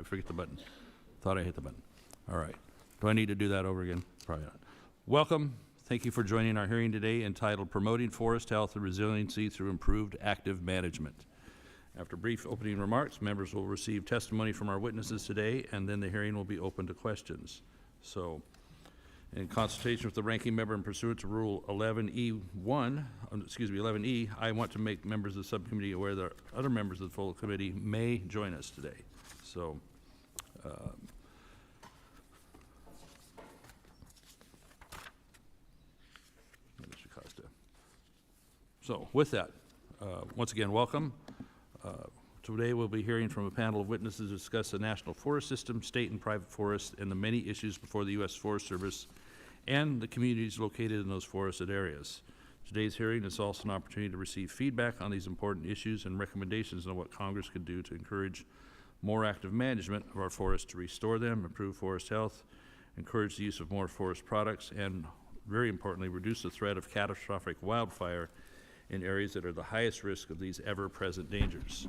I forget the button. Thought I hit the button. All right. Do I need to do that over again? Probably not. Welcome. Thank you for joining our hearing today entitled Promoting Forest Health and Resiliency Through Improved Active Management. After brief opening remarks, members will receive testimony from our witnesses today, and then the hearing will be open to questions. So, in consultation with the ranking member and pursuant to Rule 11E, I want to make members of the subcommittee aware that other members of the full committee may join us today. So, Mr. Costa. So, with that, once again, welcome. Today we'll be hearing from a panel of witnesses to discuss the national forest system, state and private forests, and the many issues before the U.S. Forest Service and the communities located in those forested areas. Today's hearing is also an opportunity to receive feedback on these important issues and recommendations on what Congress could do to encourage more active management of our forests, to restore them, improve forest health, encourage the use of more forest products, and very importantly, reduce the threat of catastrophic wildfire in areas that are the highest risk of these ever-present dangers.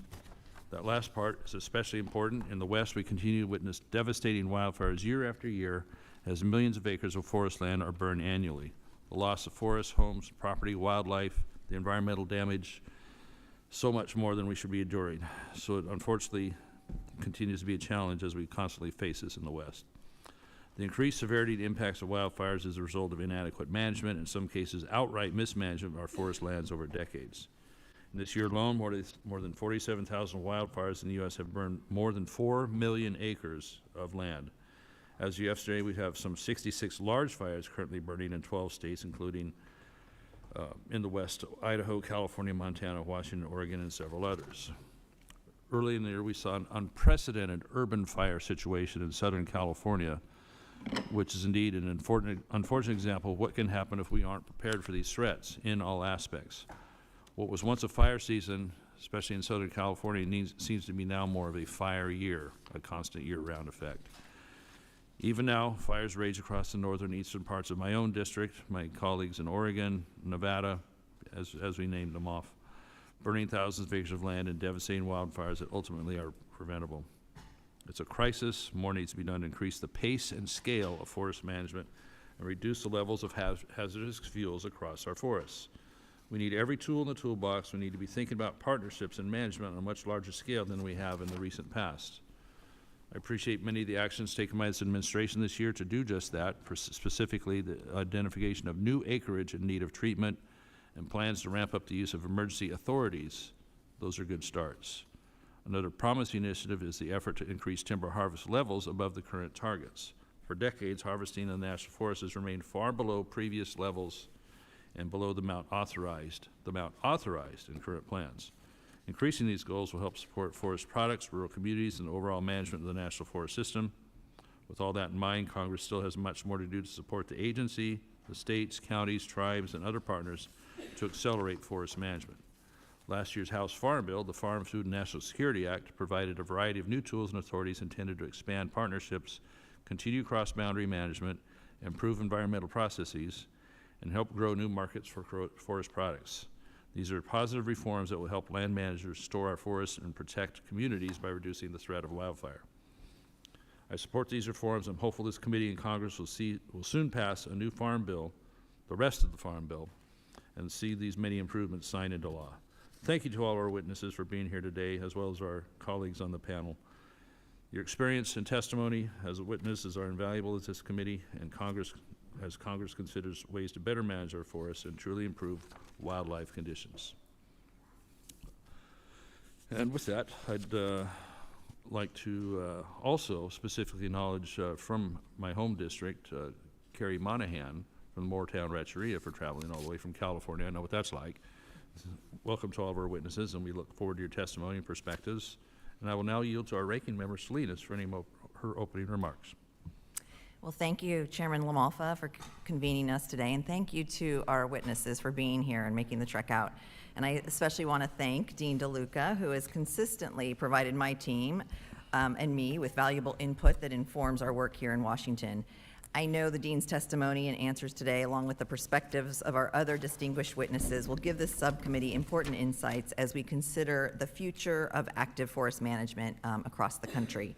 That last part is especially important. In the West, we continue to witness devastating wildfires year after year as millions of acres of forest land are burned annually. The loss of forests, homes, property, wildlife, the environmental damage, so much more than we should be enduring. So it unfortunately continues to be a challenge as we constantly face this in the West. The increased severity and impacts of wildfires is a result of inadequate management, in some cases outright mismanagement of our forest lands over decades. In this year alone, more than 47,000 wildfires in the U.S. have burned more than 4 million acres of land. As of yesterday, we have some 66 large fires currently burning in 12 states, including in the West, Idaho, California, Montana, Washington, Oregon, and several others. Early in the year, we saw an unprecedented urban fire situation in Southern California, which is indeed an unfortunate example of what can happen if we aren't prepared for these threats in all aspects. What was once a fire season, especially in Southern California, seems to be now more of a fire year, a constant year-round effect. Even now, fires rage across the northern and eastern parts of my own district, my colleagues in Oregon, Nevada, as we named them off, burning thousands of acres of land and devastating wildfires that ultimately are preventable. It's a crisis. More needs to be done to increase the pace and scale of forest management and reduce the levels of hazardous fuels across our forests. We need every tool in the toolbox. We need to be thinking about partnerships and management on a much larger scale than we have in the recent past. I appreciate many of the actions taken by this administration this year to do just that, specifically the identification of new acreage in need of treatment and plans to ramp up the use of emergency authorities. Those are good starts. Another promising initiative is the effort to increase timber harvest levels above the current targets. For decades, harvesting in the national forest has remained far below previous levels and below the amount authorized in current plans. Increasing these goals will help support forest products, rural communities, and overall management of the national forest system. With all that in mind, Congress still has much more to do to support the agency, the states, counties, tribes, and other partners to accelerate forest management. Last year's House Farm Bill, the Farm, Food, and National Security Act, provided a variety of new tools and authorities intended to expand partnerships, continue cross-boundary management, improve environmental processes, and help grow new markets for forest products. These are positive reforms that will help land managers store our forests and protect communities by reducing the threat of wildfire. I support these reforms. I'm hopeful this committee and Congress will soon pass a new farm bill, the rest of the farm bill, and see these many improvements signed into law. Thank you to all our witnesses for being here today, as well as our colleagues on the panel. Your experience and testimony as a witness are invaluable to this committee and Congress as Congress considers ways to better manage our forests and truly improve wildlife conditions. And with that, I'd like to also specifically acknowledge from my home district, Carrie Monahan from Moortown Rancheria for traveling all the way from California. I know what that's like. Welcome to all of our witnesses, and we look forward to your testimony and perspectives. And I will now yield to our ranking member, Salinas, for any of her opening remarks. Well, thank you, Chairman Lamalfa, for convening us today, and thank you to our witnesses for being here and making the trek out. And I especially want to thank Dean DeLuca, who has consistently provided my team and me with valuable input that informs our work here in Washington. I know the Dean's testimony and answers today, along with the perspectives of our other distinguished witnesses, will give this subcommittee important insights as we consider the future of active forest management across the country.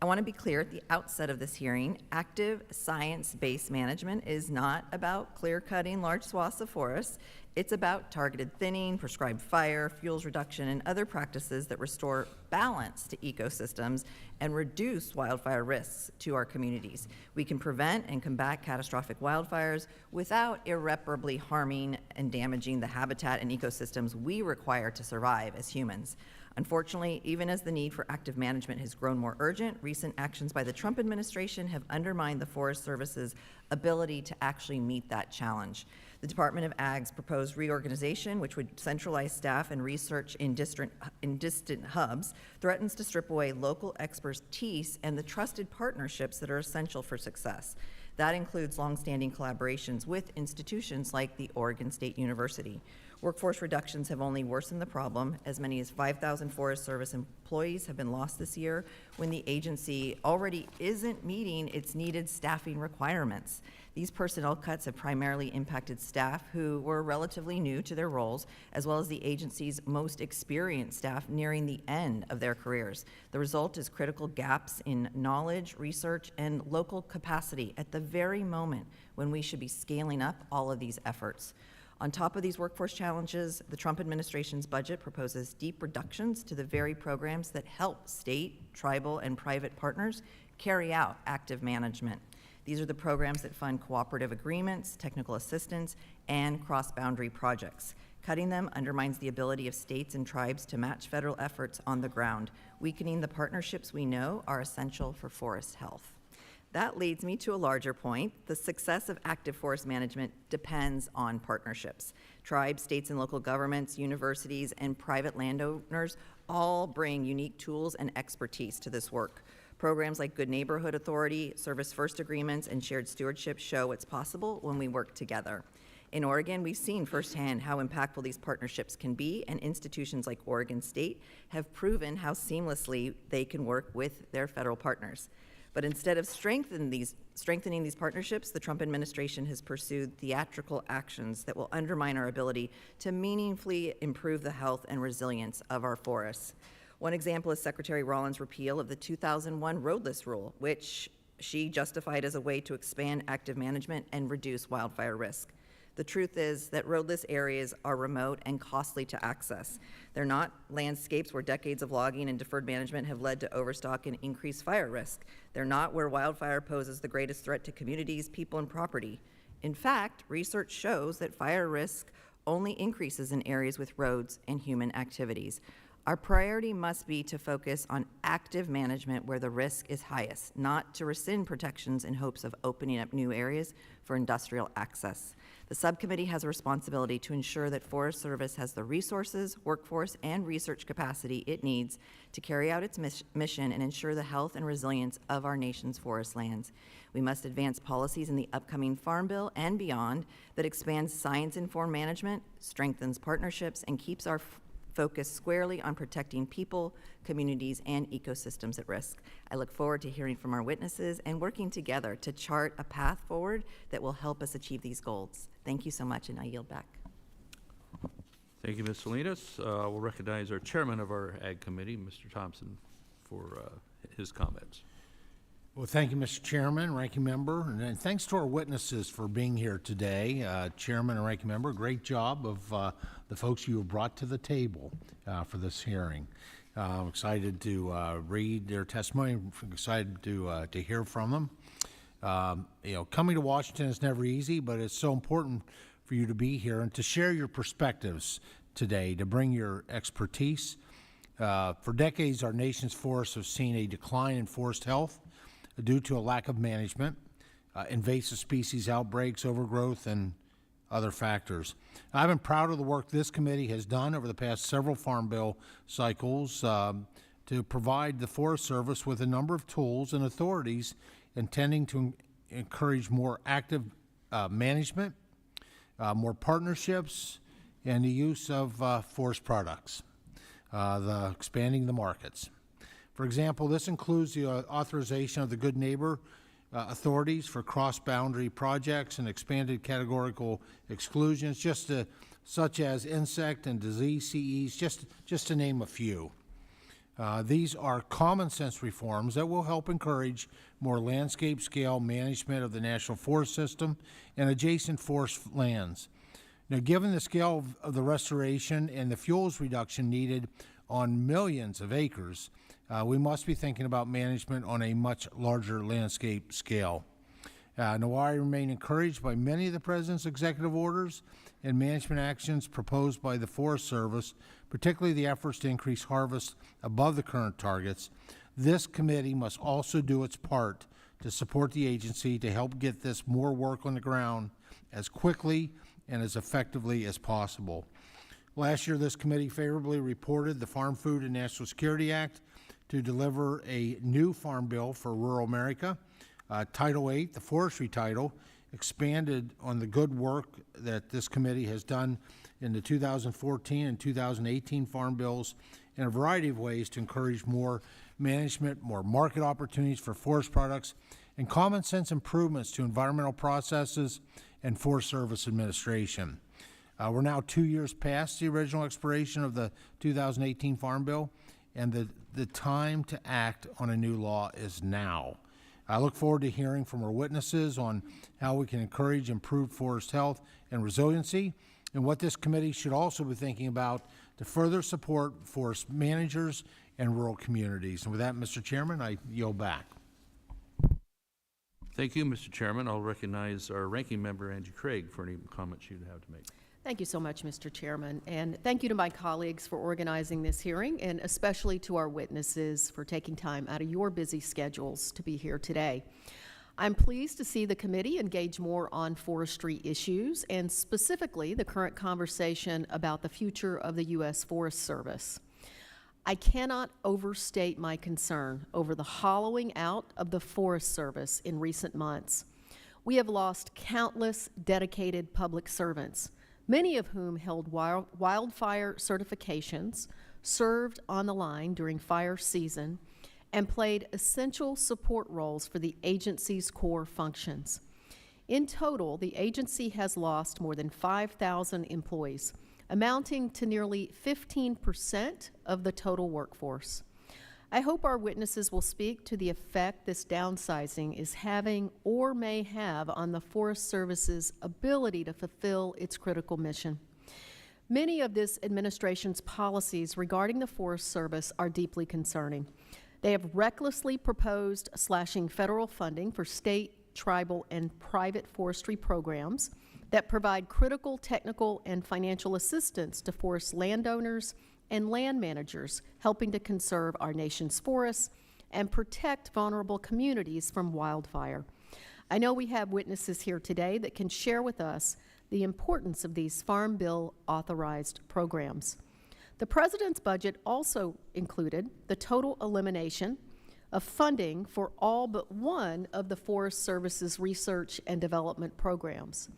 I want to be clear at the outset of this hearing, active science-based management is not about clear-cutting large swaths of forests. It's about targeted thinning, prescribed fire, fuels reduction, and other practices that restore balance to ecosystems and reduce wildfire risks to our communities. We can prevent and combat catastrophic wildfires without irreparably harming and damaging the habitat and ecosystems we require to survive as humans. Unfortunately, even as the need for active management has grown more urgent, recent actions by the Trump administration have undermined the Forest Service's ability to actually meet that challenge. The Department of Ag's proposed reorganization, which would centralize staff and research in distant hubs, threatens to strip away local expertise and the trusted partnerships that are essential for success. That includes longstanding collaborations with institutions like the Oregon State University. Workforce reductions have only worsened the problem. As many as 5,000 Forest Service employees have been lost this year when the agency already isn't meeting its needed staffing requirements. These personnel cuts have primarily impacted staff who were relatively new to their roles, as well as the agency's most experienced staff nearing the end of their careers. The result is critical gaps in knowledge, research, and local capacity at the very moment when we should be scaling up all of these efforts. On top of these workforce challenges, the Trump administration's budget proposes deep reductions to the very programs that help state, tribal, and private partners carry out active management. These are the programs that fund cooperative agreements, technical assistance, and cross-boundary projects. Cutting them undermines the ability of states and tribes to match federal efforts on the ground, weakening the partnerships we know are essential for forest health. That leads me to a larger point. The success of active forest management depends on partnerships. Tribes, states and local governments, universities, and private landowners all bring unique tools and expertise to this work. Programs like Good Neighborhood Authority, Service First Agreements, and shared stewardship show what's possible when we work together. In Oregon, we've seen firsthand how impactful these partnerships can be, and institutions like Oregon State have proven how seamlessly they can work with their federal partners. But instead of strengthening these partnerships, the Trump administration has pursued theatrical actions that will undermine our ability to meaningfully improve the health and resilience of our forests. One example is Secretary Rollins' repeal of the 2001 roadless rule, which she justified as a way to expand active management and reduce wildfire risk. The truth is that roadless areas are remote and costly to access. They're not landscapes where decades of logging and deferred management have led to overstock and increased fire risk. They're not where wildfire poses the greatest threat to communities, people, and property. In fact, research shows that fire risk only increases in areas with roads and human activities. Our priority must be to focus on active management where the risk is highest, not to rescind protections in hopes of opening up new areas for industrial access. The subcommittee has a responsibility to ensure that Forest Service has the resources, workforce, and research capacity it needs to carry out its mission and ensure the health and resilience of our nation's forest lands. We must advance policies in the upcoming Farm Bill and beyond that expands science-informed management, strengthens partnerships, and keeps our focus squarely on protecting people, communities, and ecosystems at risk. I look forward to hearing from our witnesses and working together to chart a path forward that will help us achieve these goals. Thank you so much, and I yield back. Thank you, Ms. Salinas. We'll recognize our chairman of our Ag Committee, Mr. Thompson, for his comments. Well, thank you, Mr. Chairman, Ranking Member, and thanks to our witnesses for being here today. Chairman and Ranking Member, great job of the folks you have brought to the table for this hearing. I'm excited to read their testimony. I'm excited to hear from them. Coming to Washington is never easy, but it's so important for you to be here and to share your perspectives today, to bring your expertise. For decades, our nation's forests have seen a decline in forest health due to a lack of management, invasive species outbreaks, overgrowth, and other factors. I've been proud of the work this committee has done over the past several Farm Bill cycles to provide the Forest Service with a number of tools and authorities intending to encourage more active management, more partnerships, and the use of forest products, expanding the markets. For example, this includes the authorization of the Good Neighbor authorities for cross-boundary projects and expanded categorical exclusions, such as insect and disease CEs, just to name a few. These are common sense reforms that will help encourage more landscape scale management of the National Forest System and adjacent forest lands. Now, given the scale of the restoration and the fuels reduction needed on millions of acres, we must be thinking about management on a much larger landscape scale. Now, I remain encouraged by many of the President's executive orders and management actions proposed by the Forest Service, particularly the efforts to increase harvest above the current targets. This committee must also do its part to support the agency to help get this more work on the ground as quickly and as effectively as possible. Last year, this committee favorably reported the Farm Food and National Security Act to deliver a new farm bill for rural America. Title VIII, the Forestry title, expanded on the good work that this committee has done in the 2014 and 2018 farm bills in a variety of ways to encourage more management, more market opportunities for forest products, and common sense improvements to environmental processes and Forest Service administration. We're now 2 years past the original expiration of the 2018 Farm Bill, and the time to act on a new law is now. I look forward to hearing from our witnesses on how we can encourage improved forest health and resiliency, and what this committee should also be thinking about to further support forest managers and rural communities. And with that, Mr. Chairman, I yield back. Thank you, Mr. Chairman. I'll recognize our ranking member, Angie Craig, for any comments you'd have to make. Thank you so much, Mr. Chairman, and thank you to my colleagues for organizing this hearing, and especially to our witnesses for taking time out of your busy schedules to be here today. I'm pleased to see the committee engage more on forestry issues, and specifically the current conversation about the future of the U.S. Forest Service. I cannot overstate my concern over the hollowing out of the Forest Service in recent months. We have lost countless dedicated public servants, many of whom held wildfire certifications, served on the line during fire season, and played essential support roles for the agency's core functions. In total, the agency has lost more than 5,000 employees, amounting to nearly 15% of the total workforce. I hope our witnesses will speak to the effect this downsizing is having or may have on the Forest Service's ability to fulfill its critical mission. Many of this administration's policies regarding the Forest Service are deeply concerning. They have recklessly proposed slashing federal funding for state, tribal, and private forestry programs that provide critical technical and financial assistance to forest landowners and land managers, helping to conserve our nation's forests and protect vulnerable communities from wildfire. I know we have witnesses here today that can share with us the importance of these Farm Bill authorized programs. The President's budget also included the total elimination of funding for all but one of the Forest Service's research and development programs.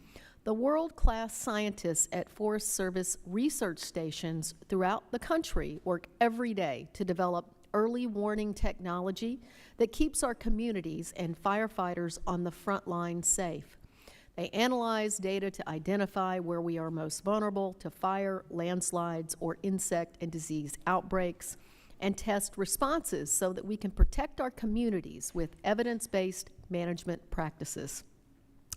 The world-class scientists at Forest Service research stations throughout the country work every day to develop early warning technology that keeps our communities and firefighters on the front line safe. They analyze data to identify where we are most vulnerable to fire, landslides, or insect and disease outbreaks, and test responses so that we can protect our communities with evidence-based management practices.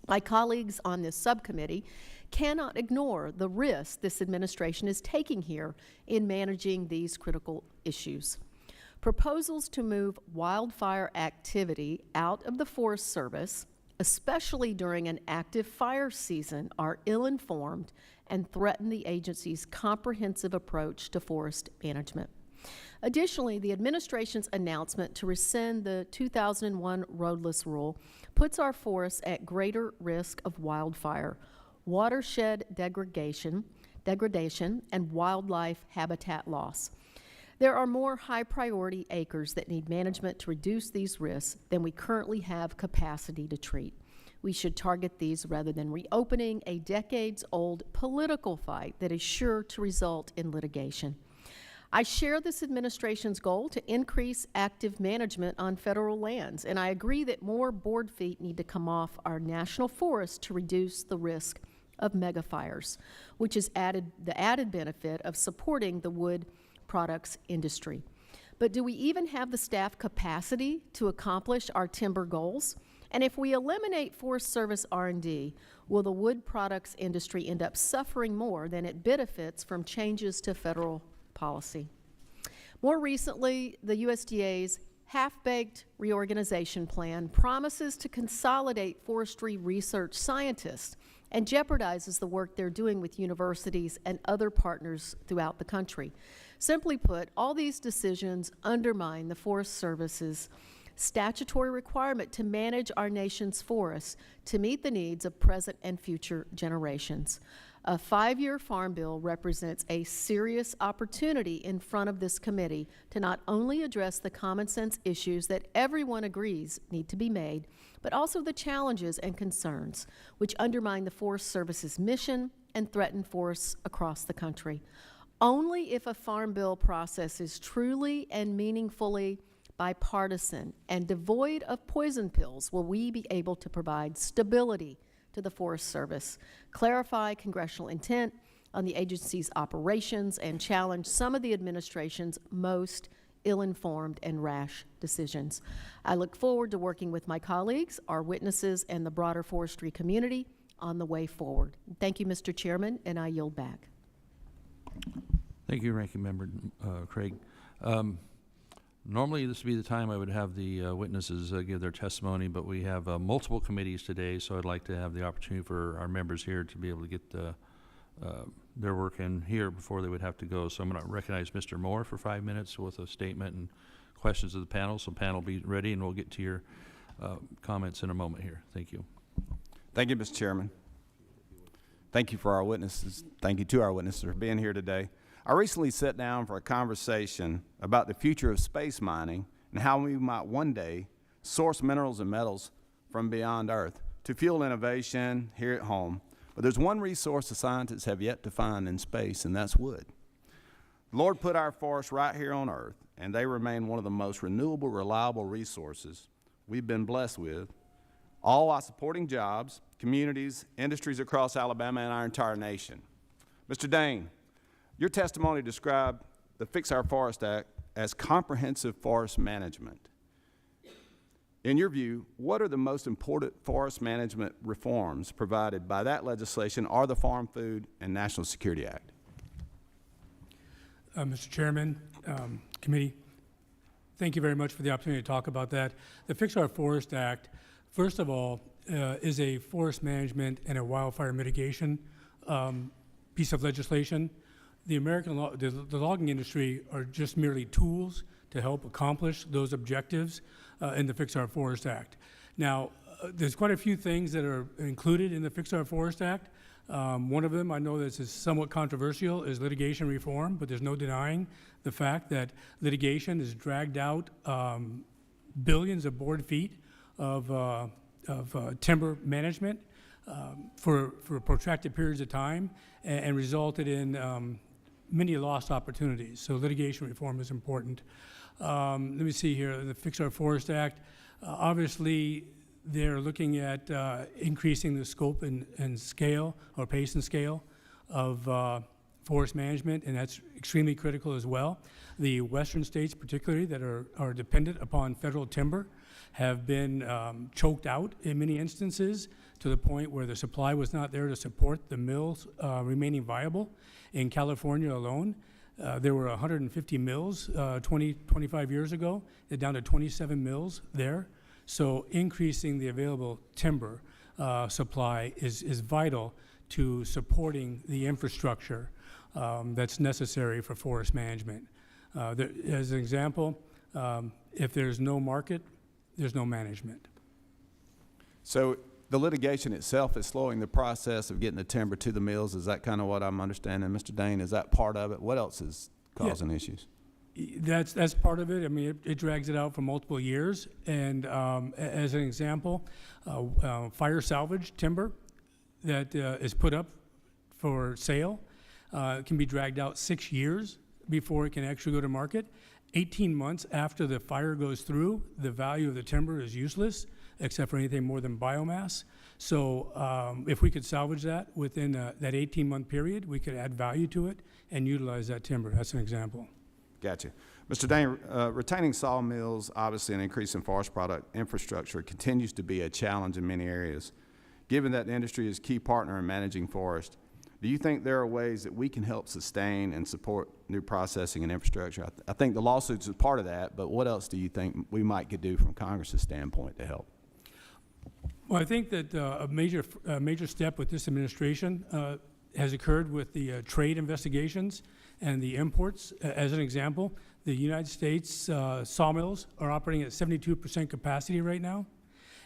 My colleagues on this subcommittee cannot ignore the risk this administration is taking here in managing these critical issues. Proposals to move wildfire activity out of the Forest Service, especially during an active fire season, are ill-informed and threaten the agency's comprehensive approach to forest management. Additionally, the administration's announcement to rescind the 2001 roadless rule puts our forests at greater risk of wildfire, watershed degradation, and wildlife habitat loss. There are more high-priority acres that need management to reduce these risks than we currently have capacity to treat. We should target these rather than reopening a decades-old political fight that is sure to result in litigation. I share this administration's goal to increase active management on federal lands, and I agree that more board feet need to come off our national forests to reduce the risk of megafires, which is the added benefit of supporting the wood products industry. But do we even have the staff capacity to accomplish our timber goals? And if we eliminate Forest Service R&D, will the wood products industry end up suffering more than it benefits from changes to federal policy? More recently, the USDA's half-baked reorganization plan promises to consolidate forestry research scientists and jeopardizes the work they're doing with universities and other partners throughout the country. Simply put, all these decisions undermine the Forest Service's statutory requirement to manage our nation's forests to meet the needs of present and future generations. A 5-year farm bill represents a serious opportunity in front of this committee to not only address the common sense issues that everyone agrees need to be made, but also the challenges and concerns which undermine the Forest Service's mission and threaten forests across the country. Only if a farm bill process is truly and meaningfully bipartisan and devoid of poison pills will we be able to provide stability to the Forest Service, clarify congressional intent on the agency's operations, and challenge some of the administration's most ill-informed and rash decisions. I look forward to working with my colleagues, our witnesses, and the broader forestry community on the way forward. Thank you, Mr. Chairman, and I yield back. Thank you, Ranking Member Craig. Normally, this would be the time I would have the witnesses give their testimony, but we have multiple committees today, so I'd like to have the opportunity for our members here to be able to get their work in here before they would have to go. So I'm going to recognize Mr. Moore for 5 minutes with a statement and questions of the panel. So panel, be ready, and we'll get to your comments in a moment here. Thank you. Thank you, Mr. Chairman. Thank you for our witnesses. Thank you to our witnesses for being here today. I recently sat down for a conversation about the future of space mining and how we might one day source minerals and metals from beyond Earth to fuel innovation here at home. But there's one resource the scientists have yet to find in space, and that's wood. The Lord put our forests right here on Earth, and they remain one of the most renewable, reliable resources we've been blessed with, all while supporting jobs, communities, industries across Alabama and our entire nation. Mr. Dane, your testimony described the Fix Our Forest Act as comprehensive forest management. In your view, what are the most important forest management reforms provided by that legislation or the Farm Food and National Security Act? Mr. Chairman, committee, thank you very much for the opportunity to talk about that. The Fix Our Forest Act, first of all, is a forest management and a wildfire mitigation piece of legislation. The American the logging industry are just merely tools to help accomplish those objectives in the Fix Our Forest Act. Now, there's quite a few things that are included in the Fix Our Forest Act. One of them, I know this is somewhat controversial, is litigation reform, but there's no denying the fact that litigation has dragged out billions of board feet of timber management for protracted periods of time and resulted in many lost opportunities. So litigation reform is important. Let me see here, the Fix Our Forest Act, obviously they're looking at increasing the scope and scale, or pace and scale of forest management, and that's extremely critical as well. The western states particularly that are dependent upon federal timber have been choked out in many instances to the point where the supply was not there to support the mills remaining viable. In California alone, there were 150 mills 25 years ago. They're down to 27 mills there. So increasing the available timber supply is vital to supporting the infrastructure that's necessary for forest management. As an example, if there's no market, there's no management. So the litigation itself is slowing the process of getting the timber to the mills. Is that kind of what I'm understanding, Mr. Dane? Is that part of it? What else is causing issues? That's part of it. I mean, it drags it out for multiple years. And as an example, fire salvage timber that is put up for sale can be dragged out 6 years before it can actually go to market. 18 months after the fire goes through, the value of the timber is useless, except for anything more than biomass. So if we could salvage that within that 18-month period, we could add value to it and utilize that timber. That's an example. Gotcha. Mr. Dane, retaining sawmills, obviously, and increasing forest product infrastructure continues to be a challenge in many areas. Given that the industry is a key partner in managing forest, do you think there are ways that we can help sustain and support new processing and infrastructure? I think the lawsuits is part of that, but what else do you think we might could do from Congress's standpoint to help? Well, I think that a major step with this administration has occurred with the trade investigations and the imports. As an example, the United States sawmills are operating at 72% capacity right now,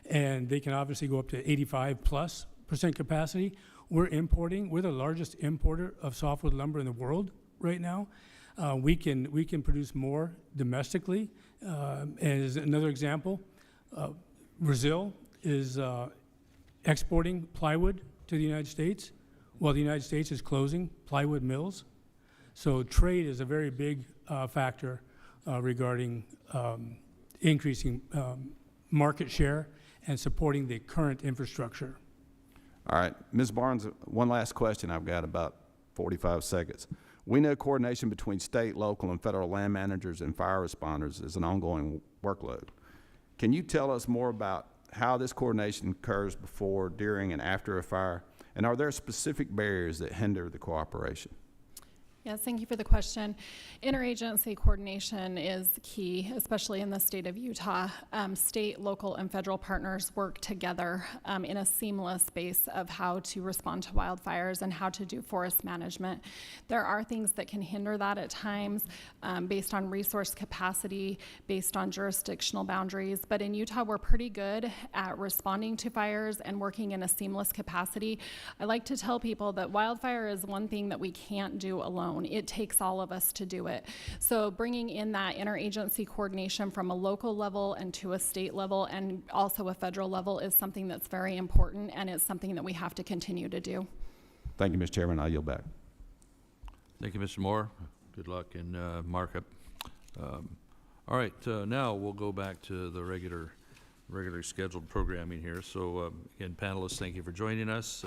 and they can obviously go up to 85+% capacity. We're the largest importer of softwood lumber in the world right now. We can produce more domestically. As another example, Brazil is exporting plywood to the United States, while the United States is closing plywood mills. So trade is a very big factor regarding increasing market share and supporting the current infrastructure. All right, Ms. Barnes, one last question. I've got about 45 seconds. We know coordination between state, local, and federal land managers and fire responders is an ongoing workload. Can you tell us more about how this coordination occurs before, during, and after a fire? And are there specific barriers that hinder the cooperation? Yes, thank you for the question. Interagency coordination is key, especially in the state of Utah. State, local, and federal partners work together in a seamless base of how to respond to wildfires and how to do forest management. There are things that can hinder that at times based on resource capacity, based on jurisdictional boundaries, but in Utah we're pretty good at responding to fires and working in a seamless capacity. I like to tell people that wildfire is one thing that we can't do alone. It takes all of us to do it. So bringing in that interagency coordination from a local level and to a state level and also a federal level is something that's very important, and it's something that we have to continue to do. Thank you, Mr. Chairman. I'll yield back. Thank you, Mr. Moore. Good luck in markup. All right, now we'll go back to the regularly scheduled programming here. So again, panelists, thank you for joining us.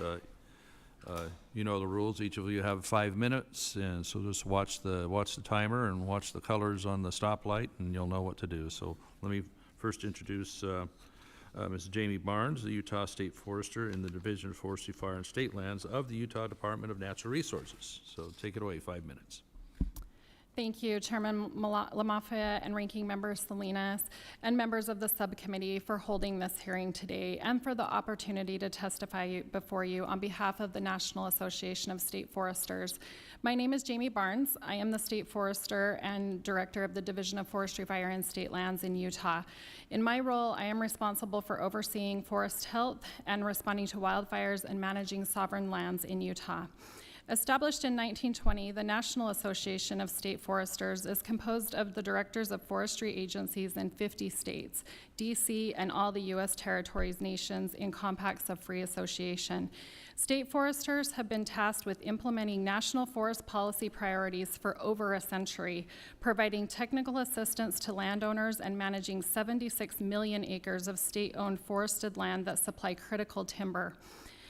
You know the rules. Each of you have 5 minutes, and so just watch the timer and watch the colors on the stoplight, and you'll know what to do. So let me first introduce Ms. Jamie Barnes, the Utah State Forester in the Division of Forestry, Fire, and State Lands of the Utah Department of Natural Resources. So take it away, 5 minutes. Thank you, Chairman Lamafia and Ranking Member Salinas, and members of the subcommittee for holding this hearing today and for the opportunity to testify before you on behalf of the National Association of State Foresters. My name is Jamie Barnes. I am the State Forester and Director of the Division of Forestry, Fire, and State Lands in Utah. In my role, I am responsible for overseeing forest health and responding to wildfires and managing sovereign lands in Utah. Established in 1920, the National Association of State Foresters is composed of the directors of forestry agencies in 50 states, D.C., and all the U.S. territories, nations in compacts of free association. State foresters have been tasked with implementing national forest policy priorities for over a century, providing technical assistance to landowners and managing 76 million acres of state-owned forested land that supply critical timber.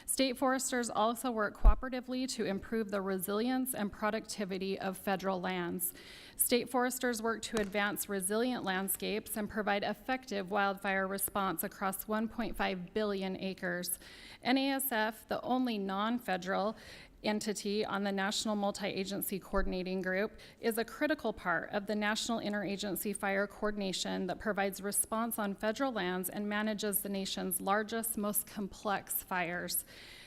State foresters also work cooperatively to improve the resilience and productivity of federal lands. State foresters work to advance resilient landscapes and provide effective wildfire response across 1.5 billion acres. NASF, the only non-federal entity on the National Multi-Agency Coordinating Group, is a critical part of the National Interagency Fire Coordination that provides response on federal lands and manages the nation's largest, most complex fires.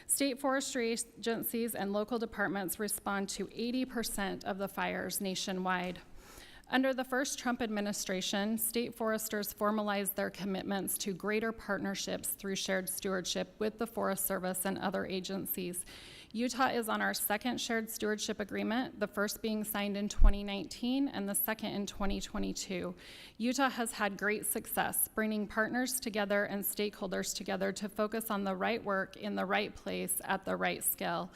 State forestry agencies and local departments respond to 80% of the fires nationwide. Under the first Trump administration, state foresters formalized their commitments to greater partnerships through shared stewardship with the Forest Service and other agencies. Utah is on our second shared stewardship agreement, the first being signed in 2019 and the second in 2022. Utah has had great success bringing partners together and stakeholders together to focus on the right work in the right place at the right scale.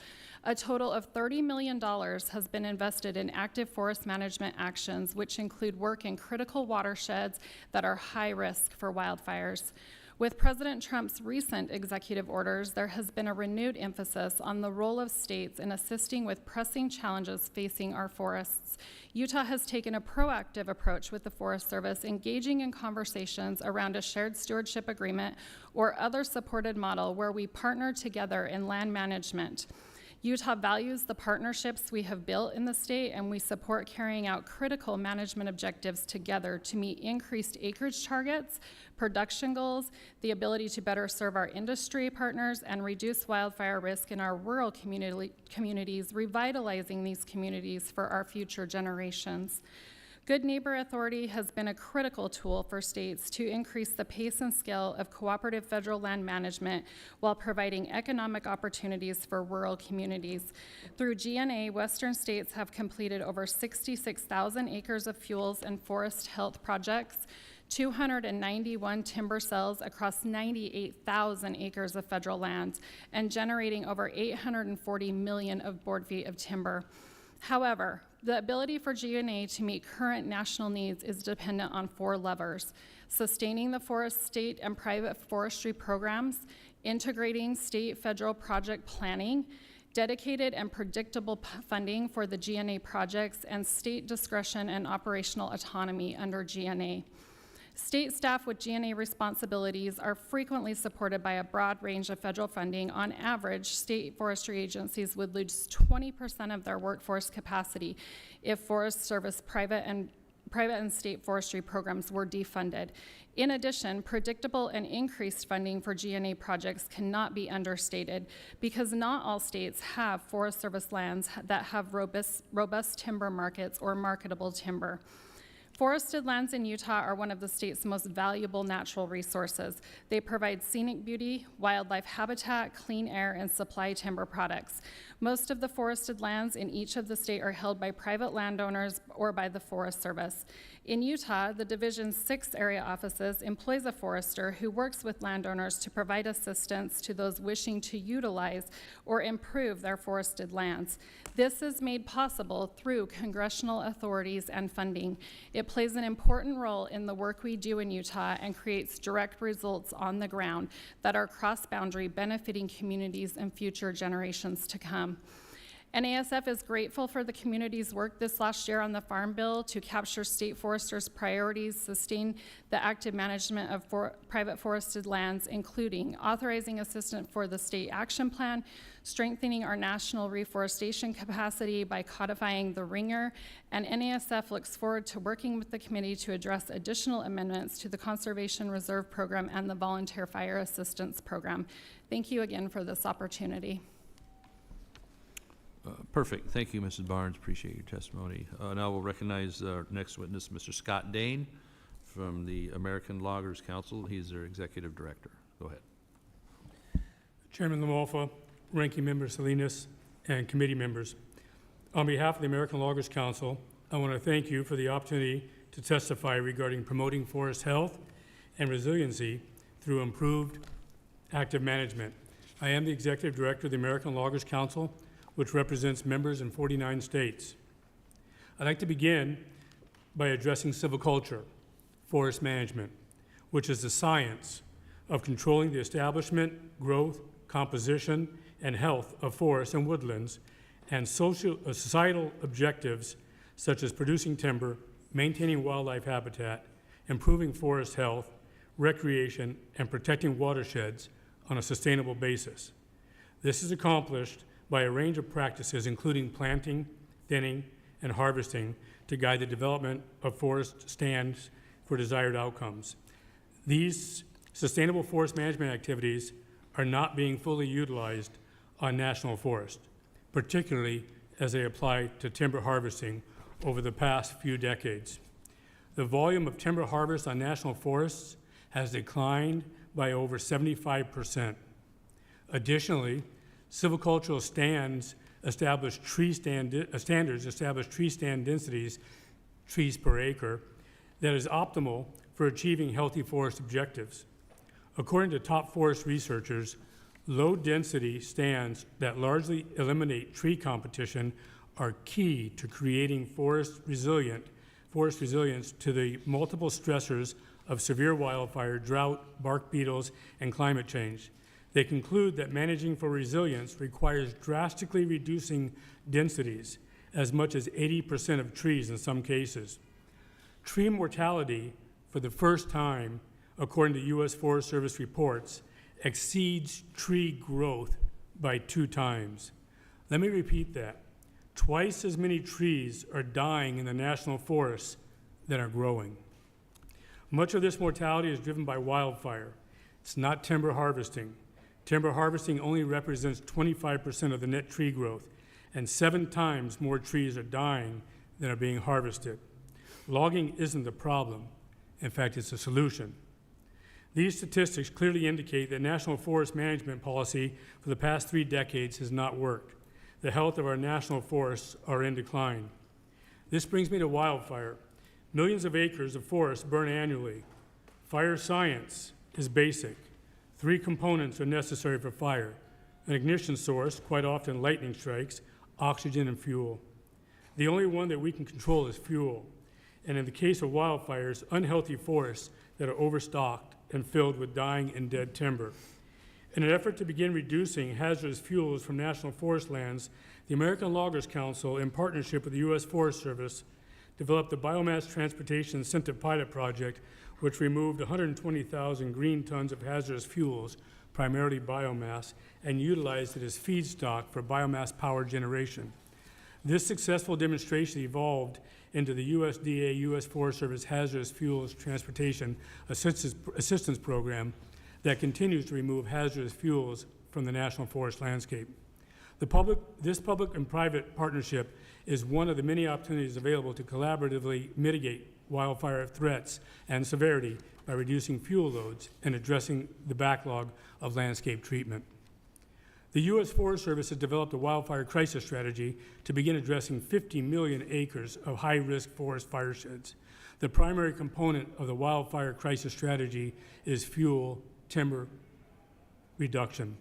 A total of $30 million has been invested in active forest management actions, which include work in critical watersheds that are high risk for wildfires. With President Trump's recent executive orders, there has been a renewed emphasis on the role of states in assisting with pressing challenges facing our forests. Utah has taken a proactive approach with the Forest Service, engaging in conversations around a shared stewardship agreement or other supported model where we partner together in land management. Utah values the partnerships we have built in the state, and we support carrying out critical management objectives together to meet increased acreage targets, production goals, the ability to better serve our industry partners, and reduce wildfire risk in our rural communities, revitalizing these communities for our future generations. Good Neighbor Authority has been a critical tool for states to increase the pace and scale of cooperative federal land management while providing economic opportunities for rural communities. Through GNA, Western states have completed over 66,000 acres of fuels and forest health projects, 291 timber cells across 98,000 acres of federal lands, and generating over 840 million of board feet of timber. However, the ability for GNA to meet current national needs is dependent on 4 levers: sustaining the forest, state, and private forestry programs, integrating state federal project planning, dedicated and predictable funding for the GNA projects, and state discretion and operational autonomy under GNA. State staff with GNA responsibilities are frequently supported by a broad range of federal funding. On average, state forestry agencies would lose 20% of their workforce capacity if Forest Service private and state forestry programs were defunded. In addition, predictable and increased funding for GNA projects cannot be understated because not all states have Forest Service lands that have robust timber markets or marketable timber. Forested lands in Utah are one of the state's most valuable natural resources. They provide scenic beauty, wildlife habitat, clean air, and supply timber products. Most of the forested lands in each of the state are held by private landowners or by the Forest Service. In Utah, the Division's 6 area offices employs a forester who works with landowners to provide assistance to those wishing to utilize or improve their forested lands. This is made possible through congressional authorities and funding. It plays an important role in the work we do in Utah and creates direct results on the ground that are cross-boundary, benefiting communities and future generations to come. NASF is grateful for the community's work this last year on the Farm Bill to capture state foresters' priorities, sustain the active management of private forested lands, including authorizing assistance for the state action plan, strengthening our national reforestation capacity by codifying the ringer, and NASF looks forward to working with the committee to address additional amendments to the Conservation Reserve Program and the Volunteer Fire Assistance Program. Thank you again for this opportunity. Perfect. Thank you, Mrs. Barnes. Appreciate your testimony. Now we'll recognize our next witness, Mr. Scott Dane from the American Loggers Council. He's their executive director. Go ahead. Chairman Lamalfa, Ranking Member Salinas, and committee members. On behalf of the American Loggers Council, I want to thank you for the opportunity to testify regarding promoting forest health and resiliency through improved active management. I am the executive director of the American Loggers Council, which represents members in 49 states. I'd like to begin by addressing silviculture, forest management, which is the science of controlling the establishment, growth, composition, and health of forests and woodlands, and societal objectives such as producing timber, maintaining wildlife habitat, improving forest health, recreation, and protecting watersheds on a sustainable basis. This is accomplished by a range of practices, including planting, thinning, and harvesting to guide the development of forest stands for desired outcomes. These sustainable forest management activities are not being fully utilized on national forest, particularly as they apply to timber harvesting over the past few decades. The volume of timber harvest on national forests has declined by over 75%. Additionally, silvicultural standards establish tree stand densities, trees per acre, that is optimal for achieving healthy forest objectives. According to top forest researchers, low-density stands that largely eliminate tree competition are key to creating forest resilient forest resilience to the multiple stressors of severe wildfire, drought, bark beetles, and climate change. They conclude that managing for resilience requires drastically reducing densities, as much as 80% of trees in some cases. Tree mortality, for the first time, according to U.S. Forest Service reports, exceeds tree growth by 2 times. Let me repeat that. Twice as many trees are dying in the national forests than are growing. Much of this mortality is driven by wildfire. It's not timber harvesting. Timber harvesting only represents 25% of the net tree growth, and 7 times more trees are dying than are being harvested. Logging isn't the problem. In fact, it's a solution. These statistics clearly indicate that national forest management policy for the past 3 decades has not worked. The health of our national forests are in decline. This brings me to wildfire. Millions of acres of forest burn annually. Fire science is basic. 3 components are necessary for fire: an ignition source, quite often lightning strikes, oxygen, and fuel. The only one that we can control is fuel. And in the case of wildfires, unhealthy forests that are overstocked and filled with dying and dead timber. In an effort to begin reducing hazardous fuels from national forest lands, the American Loggers Council, in partnership with the U.S. Forest Service, developed the Biomass Transportation Incentive Pilot Project, which removed 120,000 green tons of hazardous fuels, primarily biomass, and utilized it as feedstock for biomass power generation. This successful demonstration evolved into the USDA U.S. Forest Service Hazardous Fuels Transportation Assistance Program that continues to remove hazardous fuels from the national forest landscape. This public and private partnership is one of the many opportunities available to collaboratively mitigate wildfire threats and severity by reducing fuel loads and addressing the backlog of landscape treatment. The U.S. Forest Service has developed a wildfire crisis strategy to begin addressing 50 million acres of high-risk forest firesheds. The primary component of the wildfire crisis strategy is fuel timber reduction.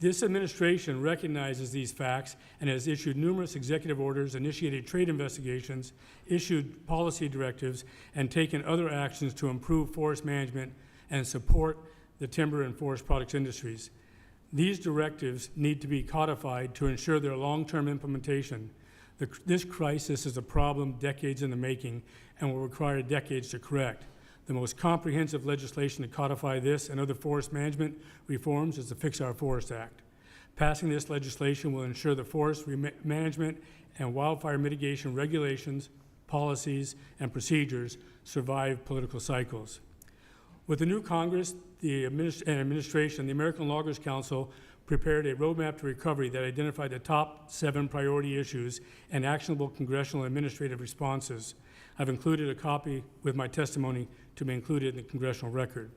This administration recognizes these facts and has issued numerous executive orders, initiated trade investigations, issued policy directives, and taken other actions to improve forest management and support the timber and forest products industries. These directives need to be codified to ensure their long-term implementation. This crisis is a problem decades in the making and will require decades to correct. The most comprehensive legislation to codify this and other forest management reforms is the Fix Our Forest Act. Passing this legislation will ensure the forest management and wildfire mitigation regulations, policies, and procedures survive political cycles. With the new Congress and administration, the American Loggers Council prepared a roadmap to recovery that identified the top 7 priority issues and actionable congressional administrative responses. I've included a copy with my testimony to be included in the congressional record.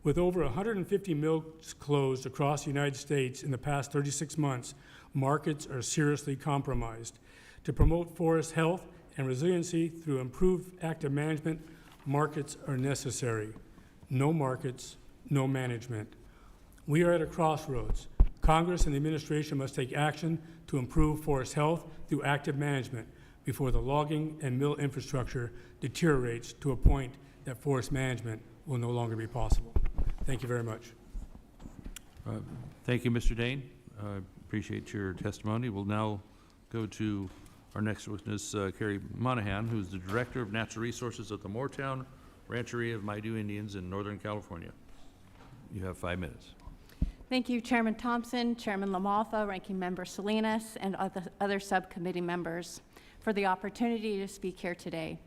With over 150 mills closed across the United States in the past 36 months, markets are seriously compromised. To promote forest health and resiliency through improved active management, markets are necessary. No markets, no management. We are at a crossroads. Congress and the administration must take action to improve forest health through active management before the logging and mill infrastructure deteriorates to a point that forest management will no longer be possible. Thank you very much. Thank you, Mr. Dane. I appreciate your testimony. We'll now go to our next witness, Carrie Monahan, who's the Director of Natural Resources at the Moortown Rancheria of Maidu Indians in Northern California. You have 5 minutes. Thank you, Chairman Thompson, Chairman LaMalfa, Ranking Member Salinas, and other subcommittee members for the opportunity to speak here today.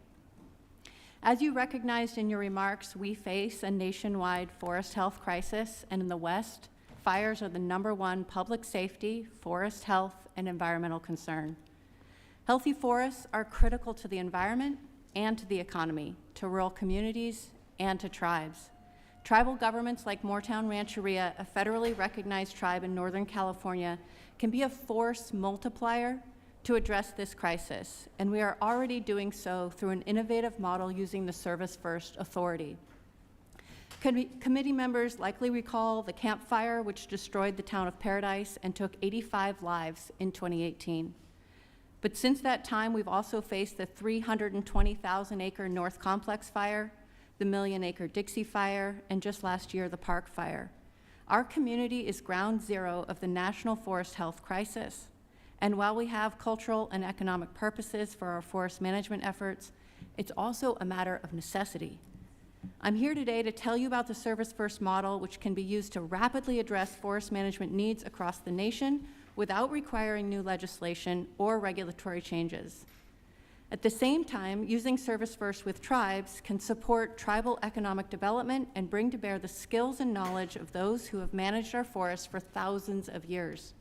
As you recognized in your remarks, we face a nationwide forest health crisis, and in the West, fires are the #1 public safety, forest health, and environmental concern. Healthy forests are critical to the environment and to the economy, to rural communities, and to tribes. Tribal governments like Moortown Rancheria, a federally recognized tribe in Northern California, can be a force multiplier to address this crisis, and we are already doing so through an innovative model using the Service First Authority. Committee members likely recall the Camp Fire, which destroyed the town of Paradise and took 85 lives in 2018. But since that time, we've also faced the 320,000-acre North Complex fire, the million-acre Dixie Fire, and just last year, the Park Fire. Our community is ground zero of the national forest health crisis. And while we have cultural and economic purposes for our forest management efforts, it's also a matter of necessity. I'm here today to tell you about the Service First model, which can be used to rapidly address forest management needs across the nation without requiring new legislation or regulatory changes. At the same time, using Service First with tribes can support tribal economic development and bring to bear the skills and knowledge of those who have managed our forests for thousands of years.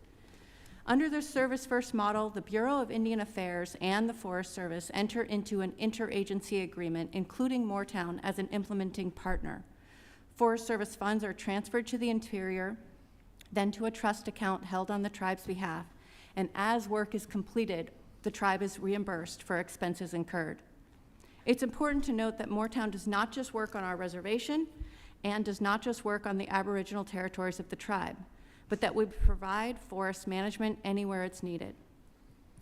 Under the Service First model, the Bureau of Indian Affairs and the Forest Service enter into an interagency agreement, including Moortown as an implementing partner. Forest Service funds are transferred to the Interior, then to a trust account held on the tribe's behalf, and as work is completed, the tribe is reimbursed for expenses incurred. It's important to note that Moortown does not just work on our reservation and does not just work on the Aboriginal territories of the tribe, but that we provide forest management anywhere it's needed.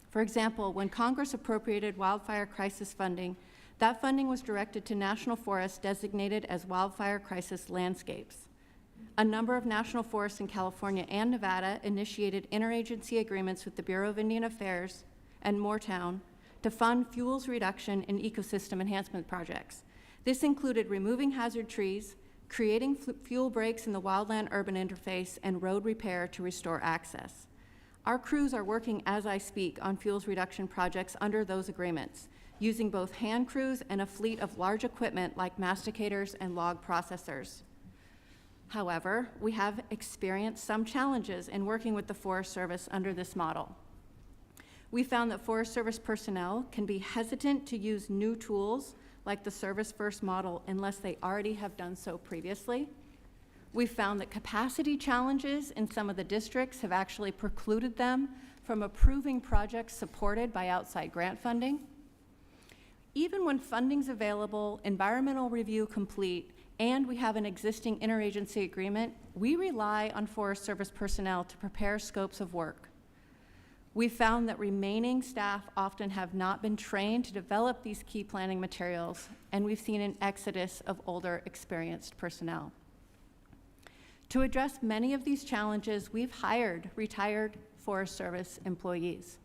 For example, when Congress appropriated wildfire crisis funding, that funding was directed to national forests designated as wildfire crisis landscapes. A number of national forests in California and Nevada initiated interagency agreements with the Bureau of Indian Affairs and Moortown to fund fuels reduction and ecosystem enhancement projects. This included removing hazard trees, creating fuel breaks in the wildland-urban interface, and road repair to restore access. Our crews are working as I speak on fuels reduction projects under those agreements, using both hand crews and a fleet of large equipment like masticators and log processors. However, we have experienced some challenges in working with the Forest Service under this model. We found that Forest Service personnel can be hesitant to use new tools like the Service First model unless they already have done so previously. We found that capacity challenges in some of the districts have actually precluded them from approving projects supported by outside grant funding. Even when funding's available, environmental review complete, and we have an existing interagency agreement, we rely on Forest Service personnel to prepare scopes of work. We found that remaining staff often have not been trained to develop these key planning materials, and we've seen an exodus of older, experienced personnel. To address many of these challenges, we've hired retired Forest Service employees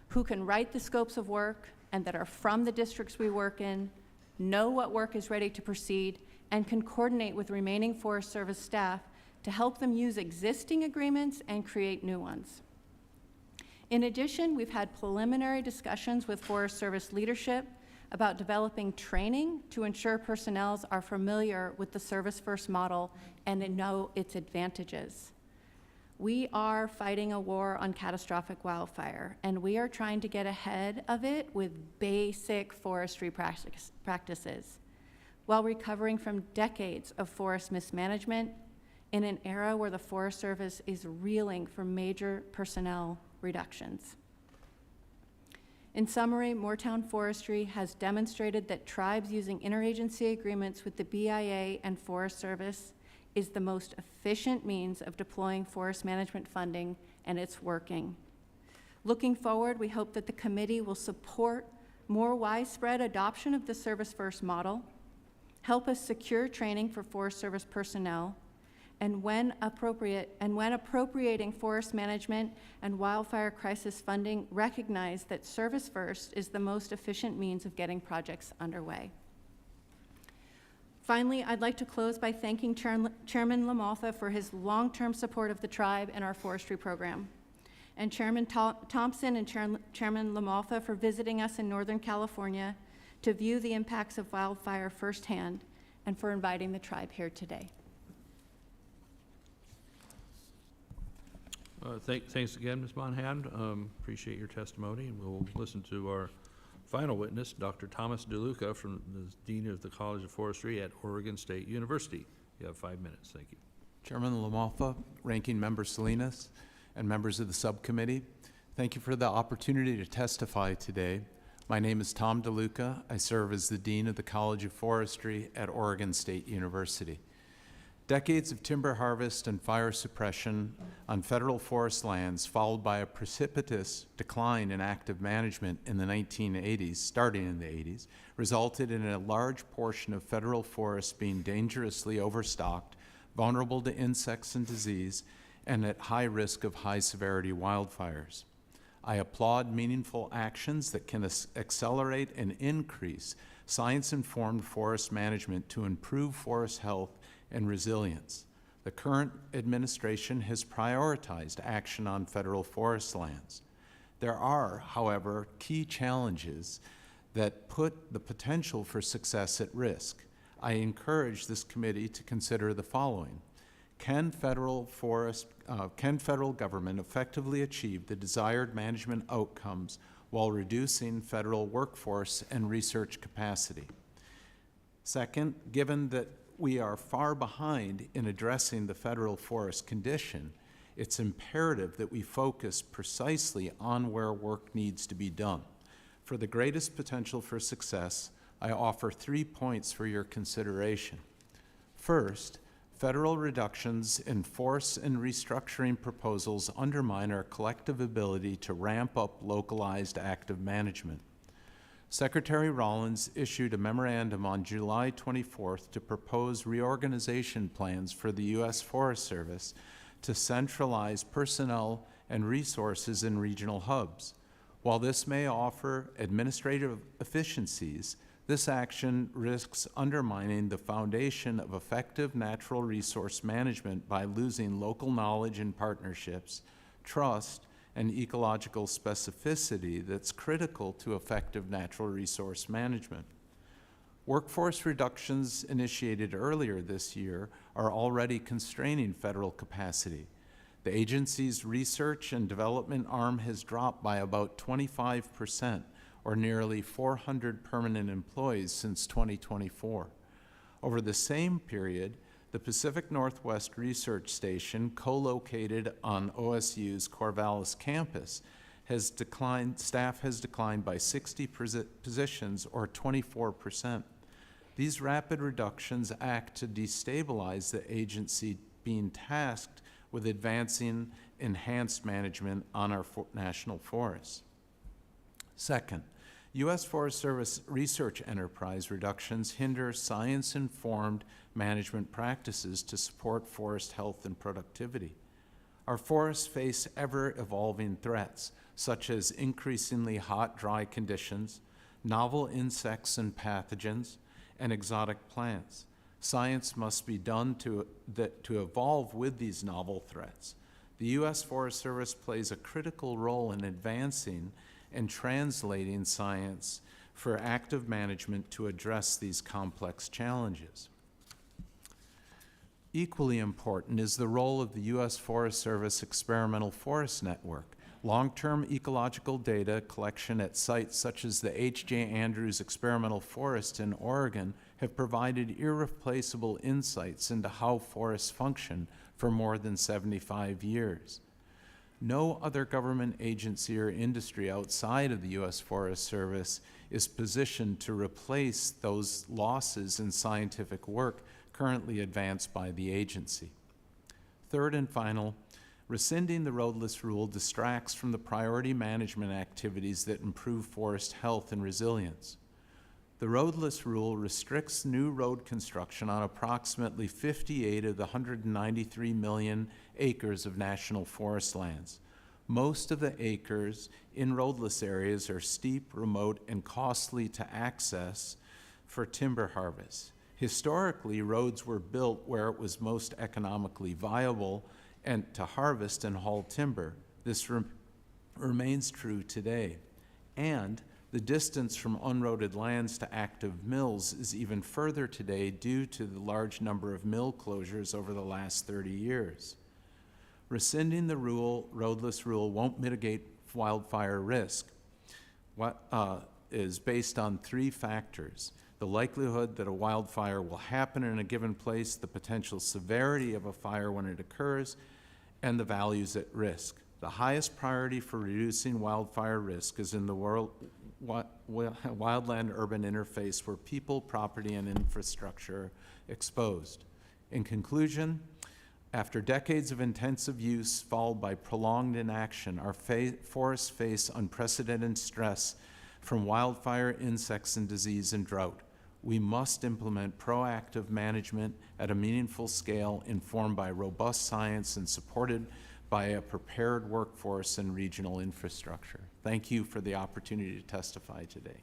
who can write the scopes of work and that are from the districts we work in, know what work is ready to proceed, and can coordinate with remaining Forest Service staff to help them use existing agreements and create new ones. In addition, we've had preliminary discussions with Forest Service leadership about developing training to ensure personnel are familiar with the Service First model and know its advantages. We are fighting a war on catastrophic wildfire, and we are trying to get ahead of it with basic forestry practices, while recovering from decades of forest mismanagement in an era where the Forest Service is reeling from major personnel reductions. In summary, Moortown Forestry has demonstrated that tribes using interagency agreements with the BIA and Forest Service is the most efficient means of deploying forest management funding, and it's working. Looking forward, we hope that the committee will support more widespread adoption of the Service First model, help us secure training for Forest Service personnel, and when appropriating forest management and wildfire crisis funding, recognize that Service First is the most efficient means of getting projects underway. Finally, I'd like to close by thanking Chairman Lamalfa for his long-term support of the tribe and our forestry program, and Chairman Thompson and Chairman Lamalfa for visiting us in Northern California to view the impacts of wildfire firsthand, and for inviting the tribe here today. Thanks again, Ms. Monhand. Appreciate your testimony, and we'll listen to our final witness, Dr. Thomas DeLuca, from the Dean of the College of Forestry at Oregon State University. You have 5 minutes. Thank you. Chairman Lamalfa, Ranking Member Salinas, and members of the subcommittee, thank you for the opportunity to testify today. My name is Tom DeLuca. I serve as the Dean of the College of Forestry at Oregon State University. Decades of timber harvest and fire suppression on federal forest lands, followed by a precipitous decline in active management in the 1980s, starting in the 80s, resulted in a large portion of federal forests being dangerously overstocked, vulnerable to insects and disease, and at high risk of high-severity wildfires. I applaud meaningful actions that can accelerate and increase science-informed forest management to improve forest health and resilience. The current administration has prioritized action on federal forest lands. There are, however, key challenges that put the potential for success at risk. I encourage this committee to consider the following. Can federal government effectively achieve the desired management outcomes while reducing federal workforce and research capacity? Second, given that we are far behind in addressing the federal forest condition, it's imperative that we focus precisely on where work needs to be done. For the greatest potential for success, I offer 3 points for your consideration. First, federal reductions in force and restructuring proposals undermine our collective ability to ramp up localized active management. Secretary Rollins issued a memorandum on July 24th to propose reorganization plans for the U.S. Forest Service to centralize personnel and resources in regional hubs. While this may offer administrative efficiencies, this action risks undermining the foundation of effective natural resource management by losing local knowledge and partnerships, trust, and ecological specificity that's critical to effective natural resource management. Workforce reductions initiated earlier this year are already constraining federal capacity. The agency's research and development arm has dropped by about 25%, or nearly 400 permanent employees since 2024. Over the same period, the Pacific Northwest Research Station, co-located on OSU's Corvallis campus, staff has declined by 60 positions, or 24%. These rapid reductions act to destabilize the agency being tasked with advancing enhanced management on our national forests. Second, U.S. Forest Service research enterprise reductions hinder science-informed management practices to support forest health and productivity. Our forests face ever-evolving threats, such as increasingly hot, dry conditions, novel insects and pathogens, and exotic plants. Science must be done to evolve with these novel threats. The U.S. Forest Service plays a critical role in advancing and translating science for active management to address these complex challenges. Equally important is the role of the U.S. Forest Service Experimental Forest Network. Long-term ecological data collection at sites such as the H.J. Andrews Experimental Forest in Oregon have provided irreplaceable insights into how forests function for more than 75 years. No other government agency or industry outside of the U.S. Forest Service is positioned to replace those losses in scientific work currently advanced by the agency. Third and final, rescinding the roadless rule distracts from the priority management activities that improve forest health and resilience. The roadless rule restricts new road construction on approximately 58 of the 193 million acres of national forest lands. Most of the acres in roadless areas are steep, remote, and costly to access for timber harvest. Historically, roads were built where it was most economically viable and to harvest and haul timber. This remains true today. And the distance from unroaded lands to active mills is even further today due to the large number of mill closures over the last 30 years. Rescinding the roadless rule won't mitigate wildfire risk. What is based on 3 factors: the likelihood that a wildfire will happen in a given place, the potential severity of a fire when it occurs, and the values at risk. The highest priority for reducing wildfire risk is in the wildland-urban interface where people, property, and infrastructure are exposed. In conclusion, after decades of intensive use followed by prolonged inaction, our forests face unprecedented stress from wildfire, insects, and disease and drought. We must implement proactive management at a meaningful scale informed by robust science and supported by a prepared workforce and regional infrastructure. Thank you for the opportunity to testify today.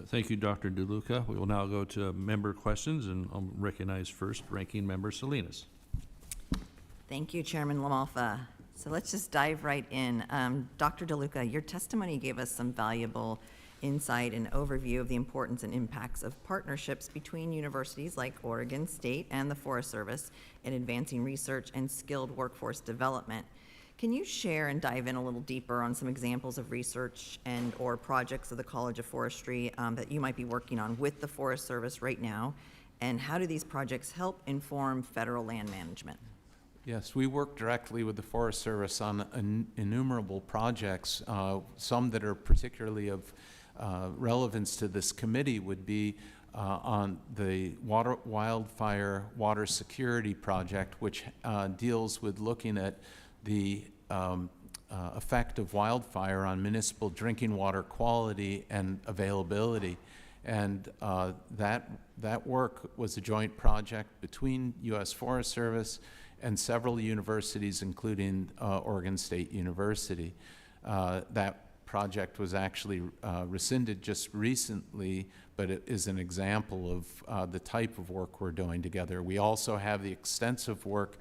Thank you, Dr. DeLuca. We will now go to member questions, and I'll recognize first Ranking Member Salinas. Thank you, Chairman LaMalfa. So let's just dive right in. Dr. DeLuca, your testimony gave us some valuable insight and overview of the importance and impacts of partnerships between universities like Oregon State and the Forest Service in advancing research and skilled workforce development. Can you share and dive in a little deeper on some examples of research and or projects of the College of Forestry that you might be working on with the Forest Service right now? And how do these projects help inform federal land management? Yes, we work directly with the Forest Service on innumerable projects. Some that are particularly of relevance to this committee would be on the wildfire water security project, which deals with looking at the effect of wildfire on municipal drinking water quality and availability. And that work was a joint project between U.S. Forest Service and several universities, including Oregon State University. That project was actually rescinded just recently, but it is an example of the type of work we're doing together. We also have the extensive work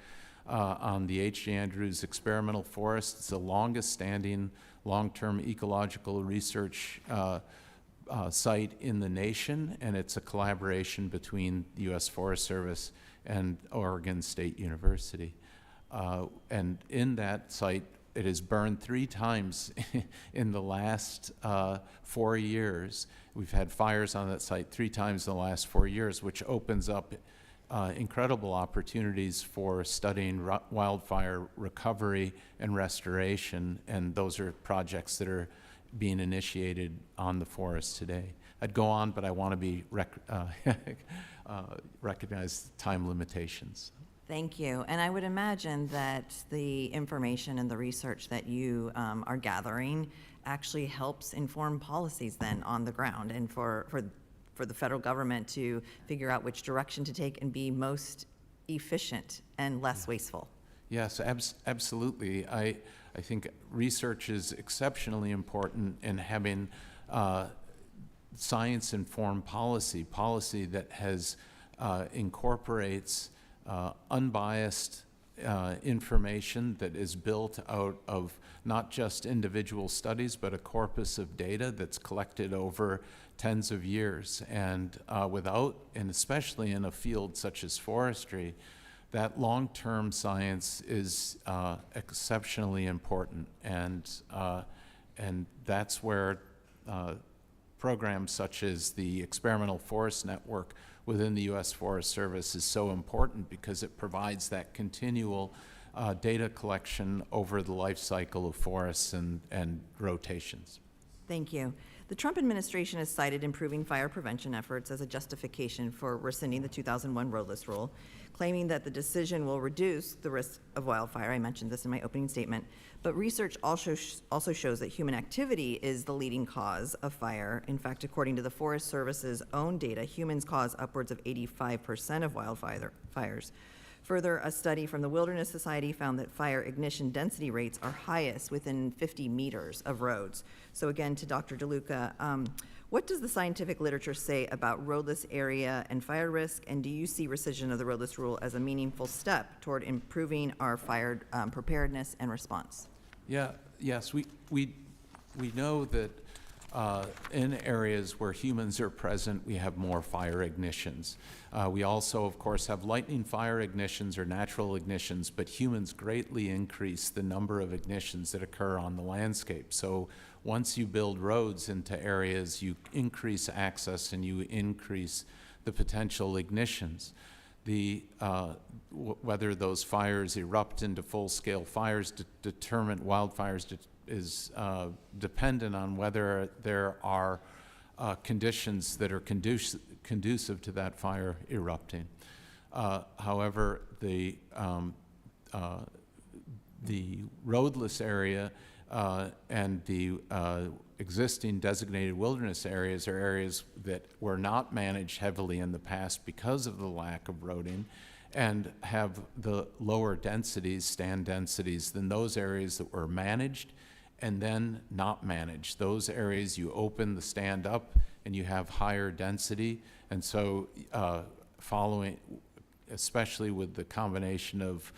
on the H.J. Andrews Experimental Forest. It's the longest standing long-term ecological research site in the nation, and it's a collaboration between the U.S. Forest Service and Oregon State University. And in that site, it has burned 3 times in the last 4 years. We've had fires on that site 3 times in the last 4 years, which opens up incredible opportunities for studying wildfire recovery and restoration, and those are projects that are being initiated on the forest today. I'd go on, but I want to be recognize time limitations. Thank you. And I would imagine that the information and the research that you are gathering actually helps inform policies then on the ground, and for the federal government to figure out which direction to take and be most efficient and less wasteful. Yes, absolutely. I think research is exceptionally important in having science-informed policy that has incorporates unbiased information that is built out of not just individual studies, but a corpus of data that's collected over tens of years. And and especially in a field such as forestry, that long-term science is exceptionally important. And that's where programs such as the Experimental Forest Network within the U.S. Forest Service is so important, because it provides that continual data collection over the life cycle of forests and rotations. Thank you. The Trump administration has cited improving fire prevention efforts as a justification for rescinding the 2001 roadless rule, claiming that the decision will reduce the risk of wildfire. I mentioned this in my opening statement, but research also shows that human activity is the leading cause of fire. In fact, according to the Forest Service's own data, humans cause upwards of 85% of wildfires. Further, a study from the Wilderness Society found that fire ignition density rates are highest within 50 meters of roads. So again, to Dr. DeLuca, what does the scientific literature say about roadless area and fire risk, and do you see rescission of the roadless rule as a meaningful step toward improving our fire preparedness and response? Yes, we know that in areas where humans are present, we have more fire ignitions. We also, of course, have lightning fire ignitions or natural ignitions, but humans greatly increase the number of ignitions that occur on the landscape. So once you build roads into areas, you increase access and you increase the potential ignitions. Whether those fires erupt into full-scale fires, wildfires is dependent on whether there are conditions that are conducive to that fire erupting. However, the roadless area and the existing designated wilderness areas are areas that were not managed heavily in the past because of the lack of roading, and have the lower densities, stand densities, than those areas that were managed and then not managed. Those areas you open the stand up and you have higher density, and so following, especially with the combination of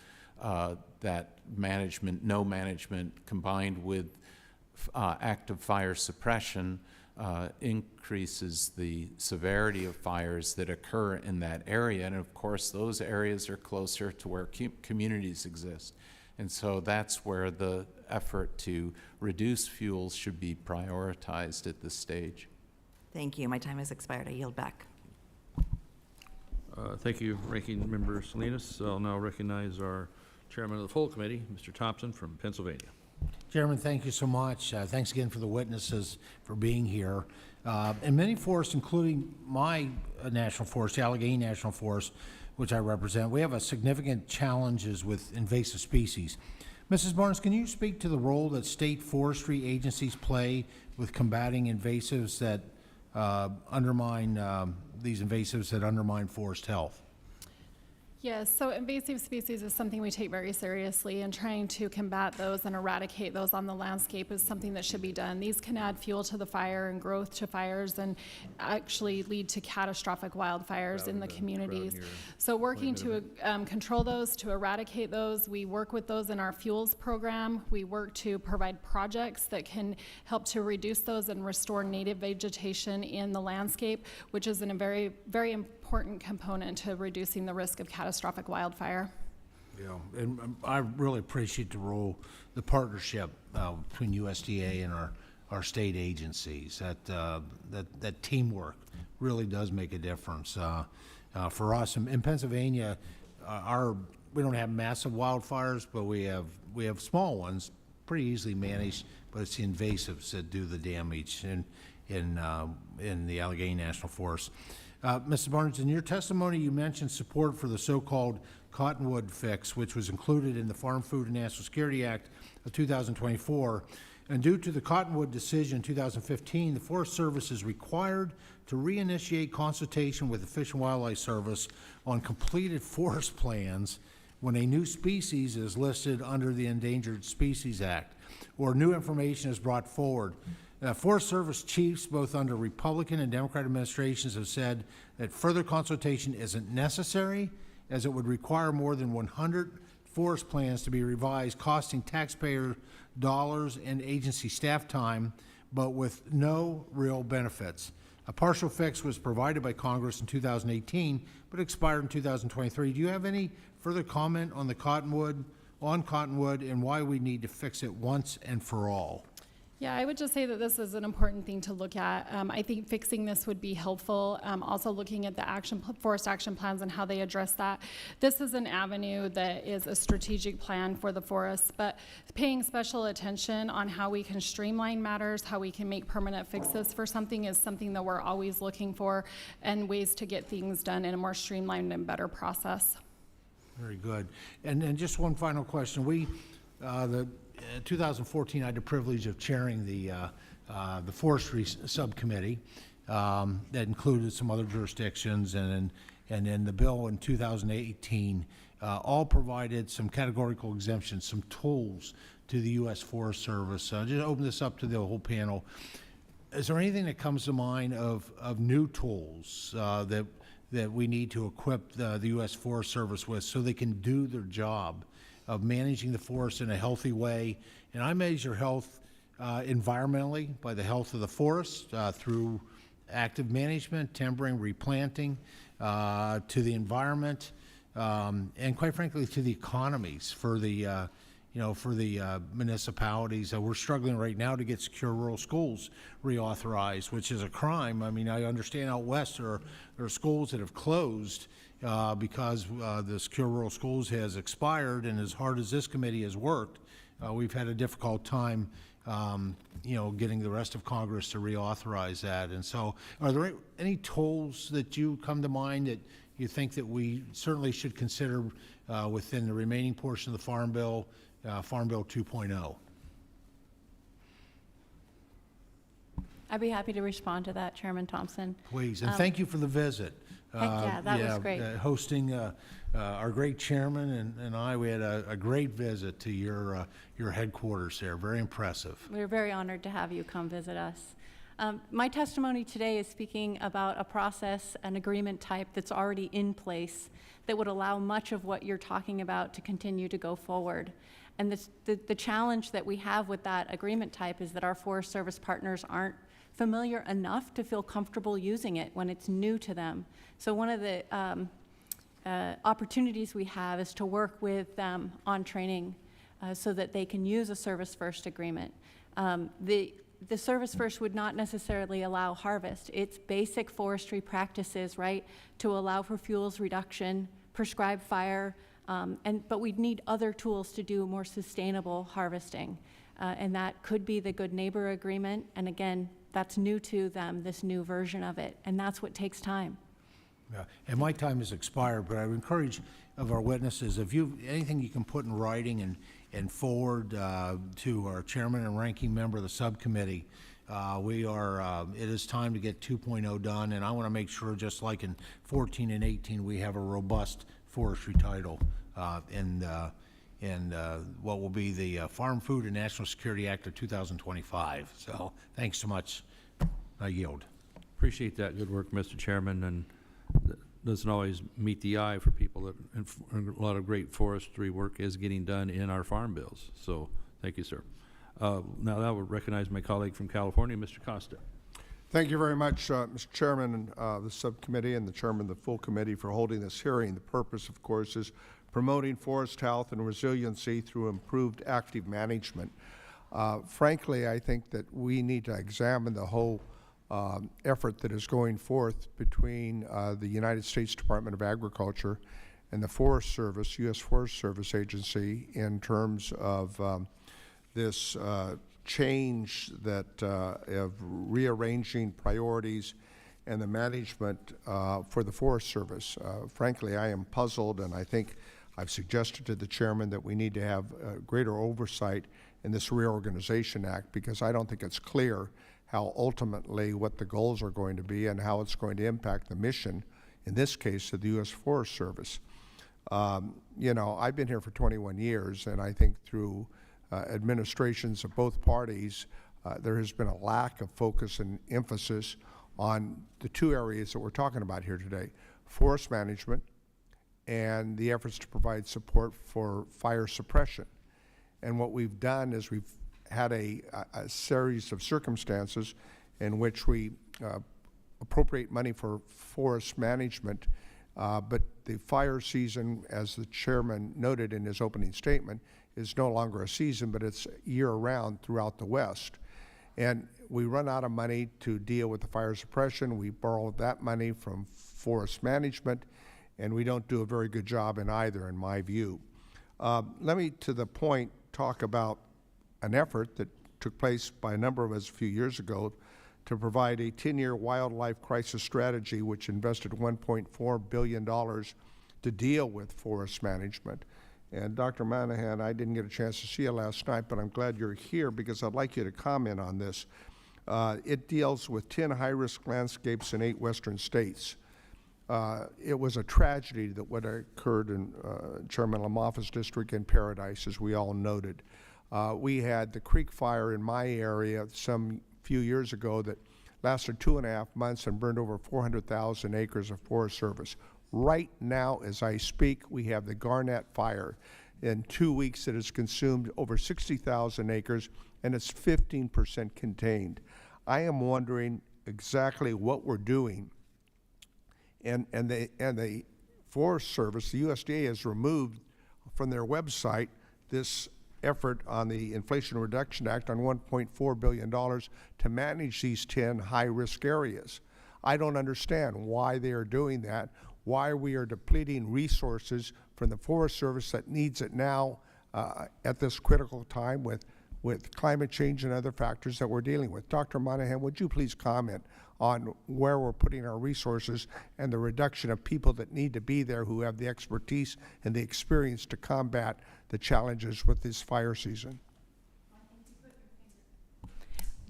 that management, no management, combined with active fire suppression, increases the severity of fires that occur in that area. And of course, those areas are closer to where communities exist. And so that's where the effort to reduce fuels should be prioritized at this stage. Thank you. My time has expired. I yield back. Thank you, Ranking Member Salinas. I'll now recognize our Chairman of the full committee, Mr. Thompson from Pennsylvania. Chairman, thank you so much. Thanks again for the witnesses for being here. In many forests, including my national forest, the Allegheny National Forest, which I represent, we have a significant challenges with invasive species. Mrs. Barnes, can you speak to the role that state forestry agencies play with combating invasives that undermine forest health? Yes, so invasive species is something we take very seriously, and trying to combat those and eradicate those on the landscape is something that should be done. These can add fuel to the fire and growth to fires, and actually lead to catastrophic wildfires in the communities. So working to control those, to eradicate those, we work with those in our fuels program. We work to provide projects that can help to reduce those and restore native vegetation in the landscape, which is a very, very important component to reducing the risk of catastrophic wildfire. Yeah, and I really appreciate the partnership between USDA and our state agencies. That teamwork really does make a difference. For us in Pennsylvania, we don't have massive wildfires, but we have small ones, pretty easily managed. But it's the invasives that do the damage in the Allegheny National Forest. Mrs. Barnes, in your testimony, you mentioned support for the so-called Cottonwood fix, which was included in the Farm Food and National Security Act of 2024. And due to the Cottonwood decision in 2015, the Forest Service is required to reinitiate consultation with the Fish and Wildlife Service on completed forest plans when a new species is listed under the Endangered Species Act or new information is brought forward. Forest Service chiefs, both under Republican and Democrat administrations, have said that further consultation isn't necessary, as it would require more than 100 forest plans to be revised, costing taxpayer dollars and agency staff time, but with no real benefits. A partial fix was provided by Congress in 2018, but expired in 2023. Do you have any further comment on Cottonwood, and why we need to fix it once and for all? Yeah, I would just say that this is an important thing to look at. I think fixing this would be helpful. Also looking at the forest action plans and how they address that. This is an avenue that is a strategic plan for the forests, but paying special attention on how we can streamline matters, how we can make permanent fixes for something is something that we're always looking for, and ways to get things done in a more streamlined and better process. Very good. And just one final question. 2014, I had the privilege of chairing the Forestry Subcommittee that included some other jurisdictions, and then the bill in 2018 all provided some categorical exemptions, some tools to the U.S. Forest Service. Just open this up to the whole panel. Is there anything that comes to mind of new tools that we need to equip the U.S. Forest Service with so they can do their job of managing the forest in a healthy way? And I measure health environmentally by the health of the forest through active management, timbering, replanting, to the environment, and quite frankly to the economies for the municipalities. We're struggling right now to get secure rural schools reauthorized, which is a crime. I mean, I understand out west there are schools that have closed because the Secure Rural Schools has expired, and as hard as this committee has worked, we've had a difficult time, getting the rest of Congress to reauthorize that. And so, are there any tools that you come to mind that you think that we certainly should consider within the remaining portion of the Farm Bill 2.0. I'd be happy to respond to that, Chairman Thompson. Please, and thank you for the visit. Heck yeah, that was great. Hosting our great chairman and I, we had a great visit to your headquarters there. Very impressive. We're very honored to have you come visit us. My testimony today is speaking about a process, an agreement type that's already in place that would allow much of what you're talking about to continue to go forward. And the challenge that we have with that agreement type is that our Forest Service partners aren't familiar enough to feel comfortable using it when it's new to them. So one of the opportunities we have is to work with them on training so that they can use a Service First agreement. The Service First would not necessarily allow harvest. It's basic forestry practices, right, to allow for fuels reduction, prescribe fire, but we'd need other tools to do more sustainable harvesting. And that could be the Good Neighbor Agreement. And again, that's new to them, this new version of it. And that's what takes time. Yeah, and my time has expired, but I would encourage of our witnesses, if you, anything you can put in writing and forward to our chairman and ranking member of the subcommittee, it is time to get 2.0 done, and I want to make sure, just like in 14 and 18, we have a robust forestry title in what will be the Farm Food and National Security Act of 2025. So thanks so much. I yield. Appreciate that good work, Mr. Chairman, and doesn't always meet the eye for people that, and a lot of great forestry work is getting done in our farm bills. So thank you, sir. Now I will recognize my colleague from California, Mr. Costa. Thank you very much, Mr. Chairman, the subcommittee, and the chairman of the full committee for holding this hearing. The purpose, of course, is promoting forest health and resiliency through improved active management. Frankly, I think that we need to examine the whole effort that is going forth between the United States Department of Agriculture and the Forest Service, U.S. Forest Service Agency, in terms of this change that of rearranging priorities and the management for the Forest Service. Frankly, I am puzzled, and I think I've suggested to the chairman that we need to have greater oversight in this Reorganization Act, because I don't think it's clear how ultimately what the goals are going to be and how it's going to impact the mission, in this case, of the U.S. Forest Service. You know, I've been here for 21 years, and I think through administrations of both parties, there has been a lack of focus and emphasis on the two areas that we're talking about here today: forest management and the efforts to provide support for fire suppression. And what we've done is we've had a series of circumstances in which we appropriate money for forest management, but the fire season, as the chairman noted in his opening statement, is no longer a season, but it's year-round throughout the West. And we run out of money to deal with the fire suppression. We borrow that money from forest management, and we don't do a very good job in either, in my view. Let me, to the point, talk about an effort that took place by a number of us a few years ago to provide a 10-year wildlife crisis strategy, which invested $1.4 billion to deal with forest management. And Dr. Monahan, I didn't get a chance to see you last night, but I'm glad you're here because I'd like you to comment on this. It deals with 10 high-risk landscapes in 8 western states. It was a tragedy that what occurred in Chairman Lamoffa's district in Paradise, as we all noted. We had the Creek Fire in my area some few years ago that lasted 2.5 months and burned over 400,000 acres of Forest Service. Right now, as I speak, we have the Garnet Fire. In 2 weeks, it has consumed over 60,000 acres, and it's 15% contained. I am wondering exactly what we're doing. And the Forest Service, the USDA, has removed from their website this effort on the Inflation Reduction Act on $1.4 billion to manage these 10 high-risk areas. I don't understand why they are doing that, why we are depleting resources from the Forest Service that needs it now at this critical time with climate change and other factors that we're dealing with. Dr. Monahan, would you please comment on where we're putting our resources and the reduction of people that need to be there who have the expertise and the experience to combat the challenges with this fire season.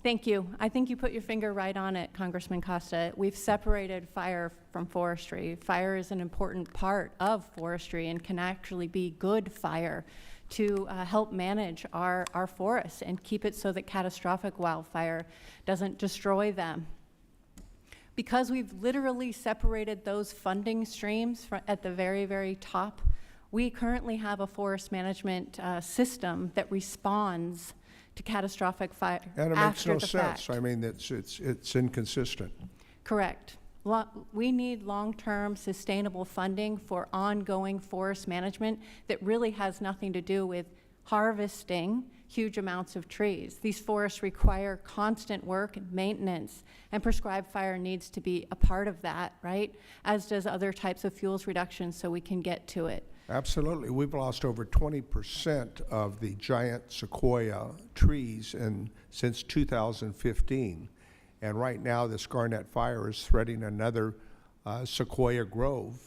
Thank you. I think you put your finger right on it, Congressman Costa. We've separated fire from forestry. Fire is an important part of forestry and can actually be good fire to help manage our forests and keep it so that catastrophic wildfire doesn't destroy them. Because we've literally separated those funding streams at the very, very top, we currently have a forest management system that responds to catastrophic fire And it makes no after the sense. fact. I mean, it's inconsistent. Correct. We need long-term sustainable funding for ongoing forest management that really has nothing to do with harvesting huge amounts of trees. These forests require constant work and maintenance, and prescribed fire needs to be a part of that, right? As does other types of fuels reduction, so we can get to it. Absolutely. We've lost over 20% of the giant sequoia trees since 2015. And right now, this Garnet fire is threatening another sequoia grove.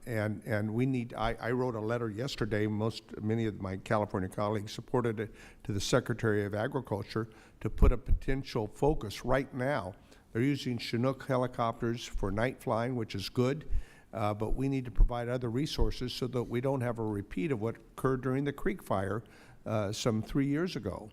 And we need, I wrote a letter yesterday, many of my California colleagues supported it, to the Secretary of Agriculture to put a potential focus right now. They're using Chinook helicopters for night flying, which is good. But we need to provide other resources so that we don't have a repeat of what occurred during the Creek Fire some 3 years ago.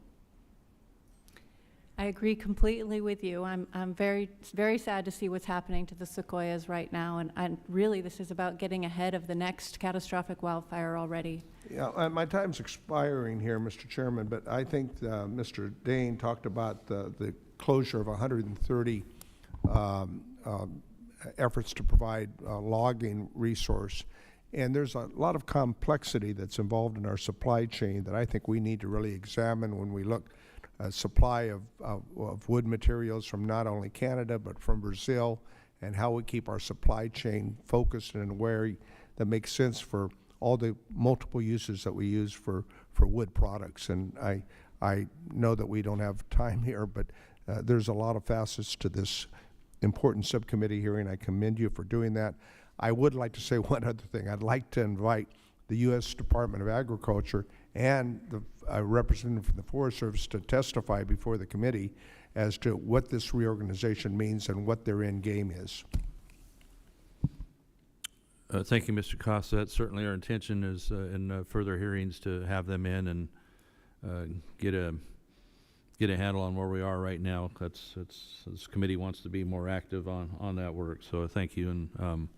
I agree completely with you. I'm very, very sad to see what's happening to the sequoias right now, and really this is about getting ahead of the next catastrophic wildfire already. Yeah, my time's expiring here, Mr. Chairman, but I think Mr. Dane talked about the closure of 130 efforts to provide logging resource. And there's a lot of complexity that's involved in our supply chain that I think we need to really examine when we look at supply of wood materials from not only Canada but from Brazil, and how we keep our supply chain focused and aware that makes sense for all the multiple uses that we use for wood products. And I know that we don't have time here, but there's a lot of facets to this important subcommittee hearing. I commend you for doing that. I would like to say one other thing. I'd like to invite the U.S. Department of Agriculture and the representative from the Forest Service to testify before the committee as to what this reorganization means and what their end game is. Thank you, Mr. Costa. That's certainly our intention is in further hearings to have them in and get a handle on where we are right now. This committee wants to be more active on that work, so thank you. And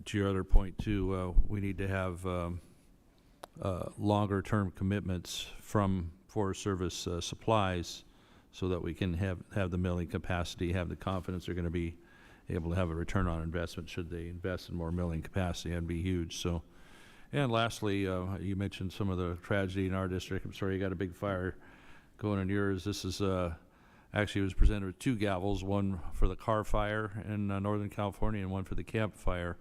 to your other point too, we need to have longer term commitments from Forest Service supplies so that we can have the milling capacity, have the confidence they're going to be able to have a return on investment should they invest in more milling capacity. That'd be huge. So, and lastly, you mentioned some of the tragedy in our district. I'm sorry you got a big fire going in yours. This is actually, it was presented with two gavels, one for the car fire in Northern California and one for the camp fire.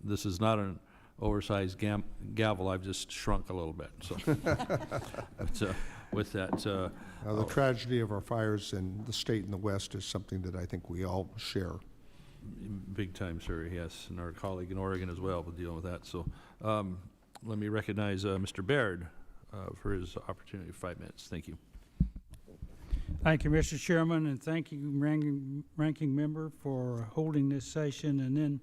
This is not an oversized gavel. I've just shrunk a little bit. So, but, with that, The tragedy of our fires in the state and the West is something that I think we all share. big time, sir. Yes, and our colleague in Oregon as well will deal with that. So, let me recognize Mr. Baird for his opportunity for 5 minutes. Thank you. Thank you, Mr. Chairman, and thank you, ranking member, for holding this session. And then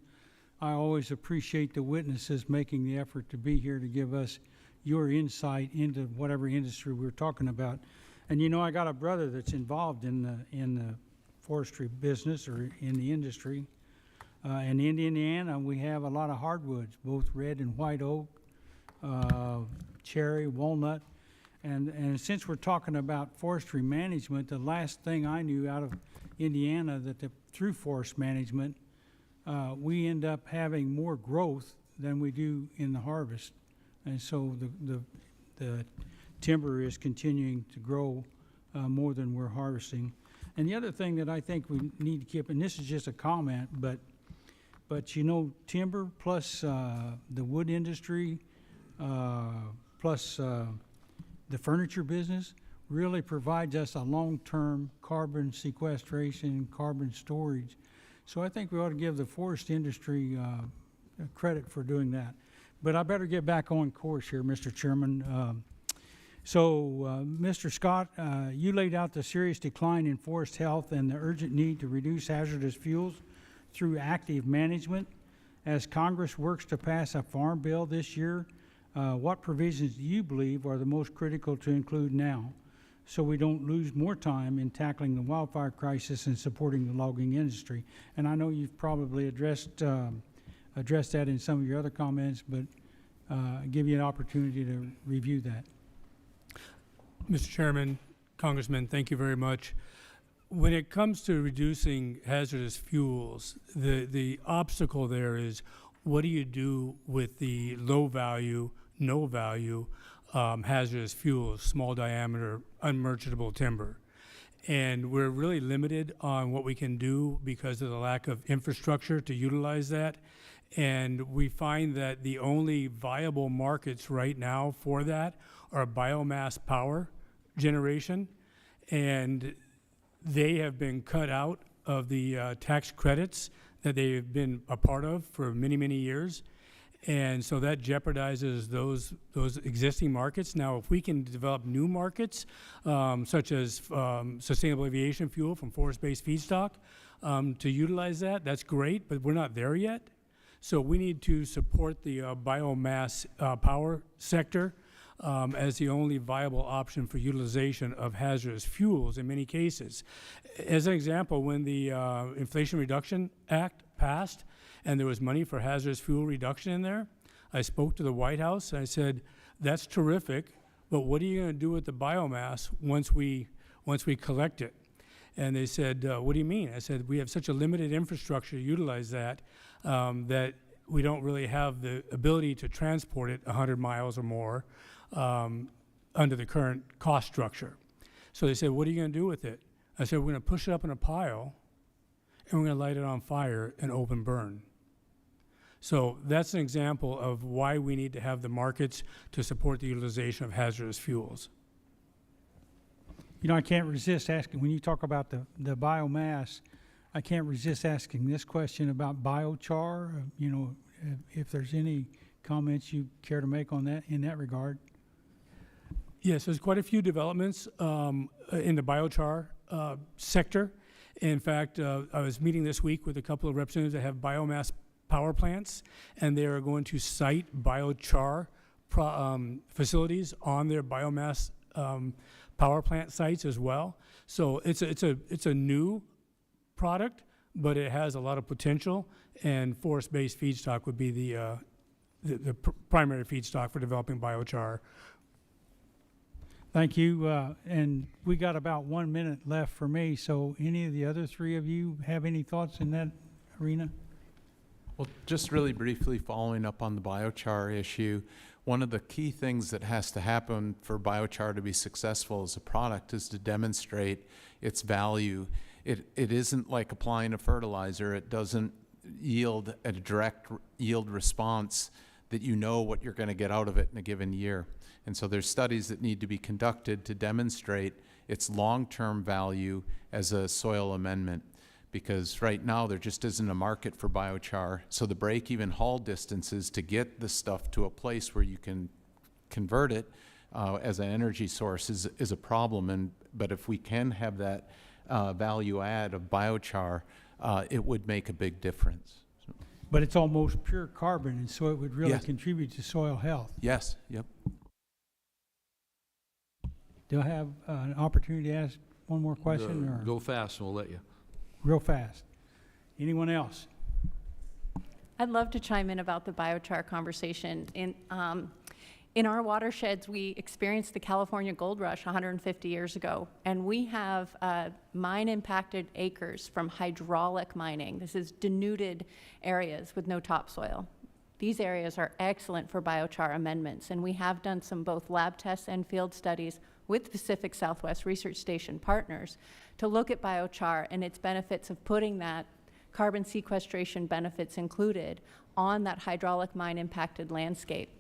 I always appreciate the witnesses making the effort to be here to give us your insight into whatever industry we're talking about. And you know, I got a brother that's involved in the forestry business or in the industry. In Indiana, we have a lot of hardwoods, both red and white oak, cherry, walnut. And since we're talking about forestry management, the last thing I knew out of Indiana that through forest management, we end up having more growth than we do in the harvest. And so the timber is continuing to grow more than we're harvesting. And the other thing that I think we need to keep, and this is just a comment, but you know, timber plus the wood industry plus the furniture business, really provides us a long-term carbon sequestration, carbon storage. So I think we ought to give the forest industry credit for doing that. But I better get back on course here, Mr. Chairman. Mr. Scott, you laid out the serious decline in forest health and the urgent need to reduce hazardous fuels through active management. As Congress works to pass a farm bill this year, what provisions do you believe are the most critical to include now, so we don't lose more time in tackling the wildfire crisis and supporting the logging industry? And I know you've probably addressed that in some of your other comments, but give you an opportunity to review that. Mr. Chairman, Congressman, thank you very much. When it comes to reducing hazardous fuels, the obstacle there is, what do you do with the low value, no value hazardous fuels, small diameter, unmerchantable timber? And we're really limited on what we can do because of the lack of infrastructure to utilize that. And we find that the only viable markets right now for that are biomass power generation, and they have been cut out of the tax credits that they've been a part of for many, many years. And so that jeopardizes those existing markets. Now, if we can develop new markets, such as sustainable aviation fuel from forest-based feedstock, to utilize that, that's great, but we're not there yet. So we need to support the biomass power sector as the only viable option for utilization of hazardous fuels in many cases. As an example, when the Inflation Reduction Act passed and there was money for hazardous fuel reduction in there, I spoke to the White House and I said, that's terrific, but what are you going to do with the biomass once we collect it? And they said, what do you mean? I said, we have such a limited infrastructure to utilize that, that we don't really have the ability to transport it 100 miles or more under the current cost structure. So they said, what are you going to do with it? I said, we're going to push it up in a pile and we're going to light it on fire and open burn. So that's an example of why we need to have the markets to support the utilization of hazardous fuels. You know, I can't resist asking, when you talk about the biomass, I can't resist asking this question about biochar. You know, if there's any comments you care to make on that in that regard. Yes, there's quite a few developments in the biochar sector. In fact, I was meeting this week with a couple of representatives that have biomass power plants, and they are going to site biochar facilities on their biomass power plant sites as well. So it's a new product, but it has a lot of potential, and forest-based feedstock would be the primary feedstock for developing biochar. Thank you. And we got about 1 minute left for me. So any of the other three of you have any thoughts in that arena? Well, just really briefly following up on the biochar issue, one of the key things that has to happen for biochar to be successful as a product is to demonstrate its value. It isn't like applying a fertilizer. It doesn't yield a direct yield response that you know what you're going to get out of it in a given year. And so there's studies that need to be conducted to demonstrate its long-term value as a soil amendment, because right now there just isn't a market for biochar. So the break-even haul distances to get the stuff to a place where you can convert it as an energy source is a problem. But if we can have that value add of biochar, it would make a big difference. But it's almost pure carbon, and so it would really Yes. contribute to soil health. Yes, yep. Do I have an opportunity to ask one more question? Or Go fast and we'll let you. real fast? Anyone else? I'd love to chime in about the biochar conversation. In our watersheds, we experienced the California gold rush 150 years ago, and we have mine-impacted acres from hydraulic mining. This is denuded areas with no topsoil. These areas are excellent for biochar amendments, and we have done some both lab tests and field studies with Pacific Southwest Research Station partners to look at biochar and its benefits of putting that carbon sequestration benefits included on that hydraulic mine impacted landscape.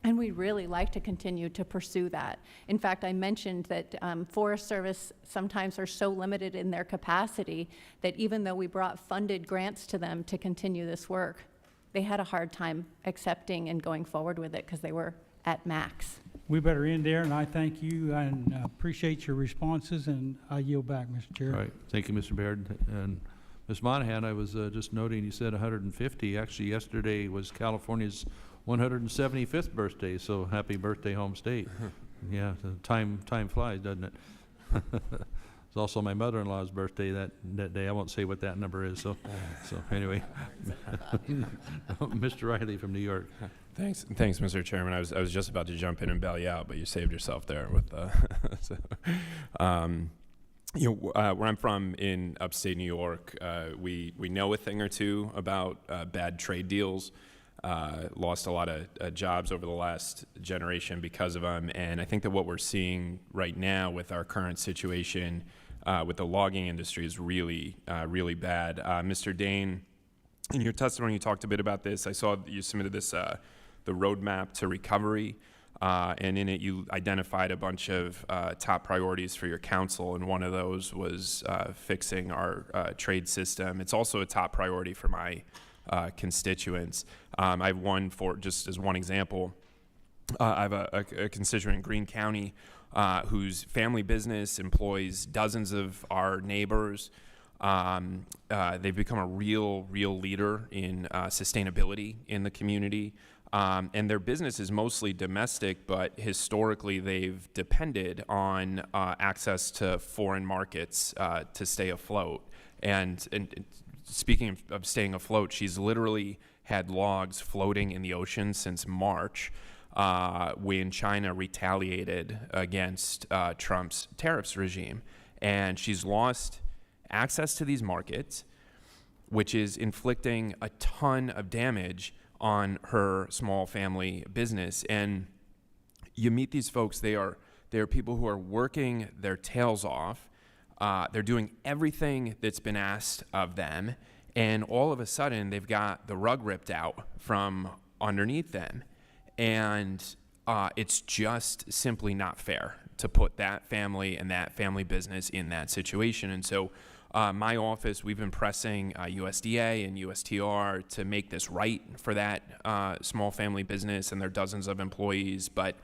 And we'd really like to continue to pursue that. In fact, I mentioned that Forest Service sometimes are so limited in their capacity that even though we brought funded grants to them to continue this work, they had a hard time accepting and going forward with it because they were at max. We better end there, and I thank you and appreciate your responses, and I yield back, Mr. Chair. All right, thank you, Mr. Baird. And Ms. Monahan, I was just noting you said 150. Actually, yesterday was California's 175th birthday, so happy birthday, home state. Yeah, the time flies, doesn't it? It's also my mother-in-law's birthday that day. I won't say what that number is, so anyway. Mr. Riley from New York. Thanks, Mr. Chairman. I was just about to jump in and bail you out, but you saved yourself there with where I'm from in upstate New York, we know a thing or two about bad trade deals. Lost a lot of jobs over the last generation because of them, and I think that what we're seeing right now with our current situation with the logging industry is really bad. Mr. Dane, in your testimony, you talked a bit about this. I saw that you submitted this the roadmap to recovery, and in it you identified a bunch of top priorities for your council, and one of those was fixing our trade system. It's also a top priority for my constituents. I have one for, just as one example, I have a constituent in Greene County whose family business employs dozens of our neighbors. They've become a real leader in sustainability in the community. And their business is mostly domestic, but historically they've depended on access to foreign markets to stay afloat. And speaking of staying afloat, she's literally had logs floating in the ocean since March when China retaliated against Trump's tariffs regime. And she's lost access to these markets, which is inflicting a ton of damage on her small family business. And you meet these folks, they are people who are working their tails off. They're doing everything that's been asked of them, and all of a sudden they've got the rug ripped out from underneath them. And it's just simply not fair to put that family and that family business in that situation. And so my office, we've been pressing USDA and USTR to make this right for that small family business and their dozens of employees. But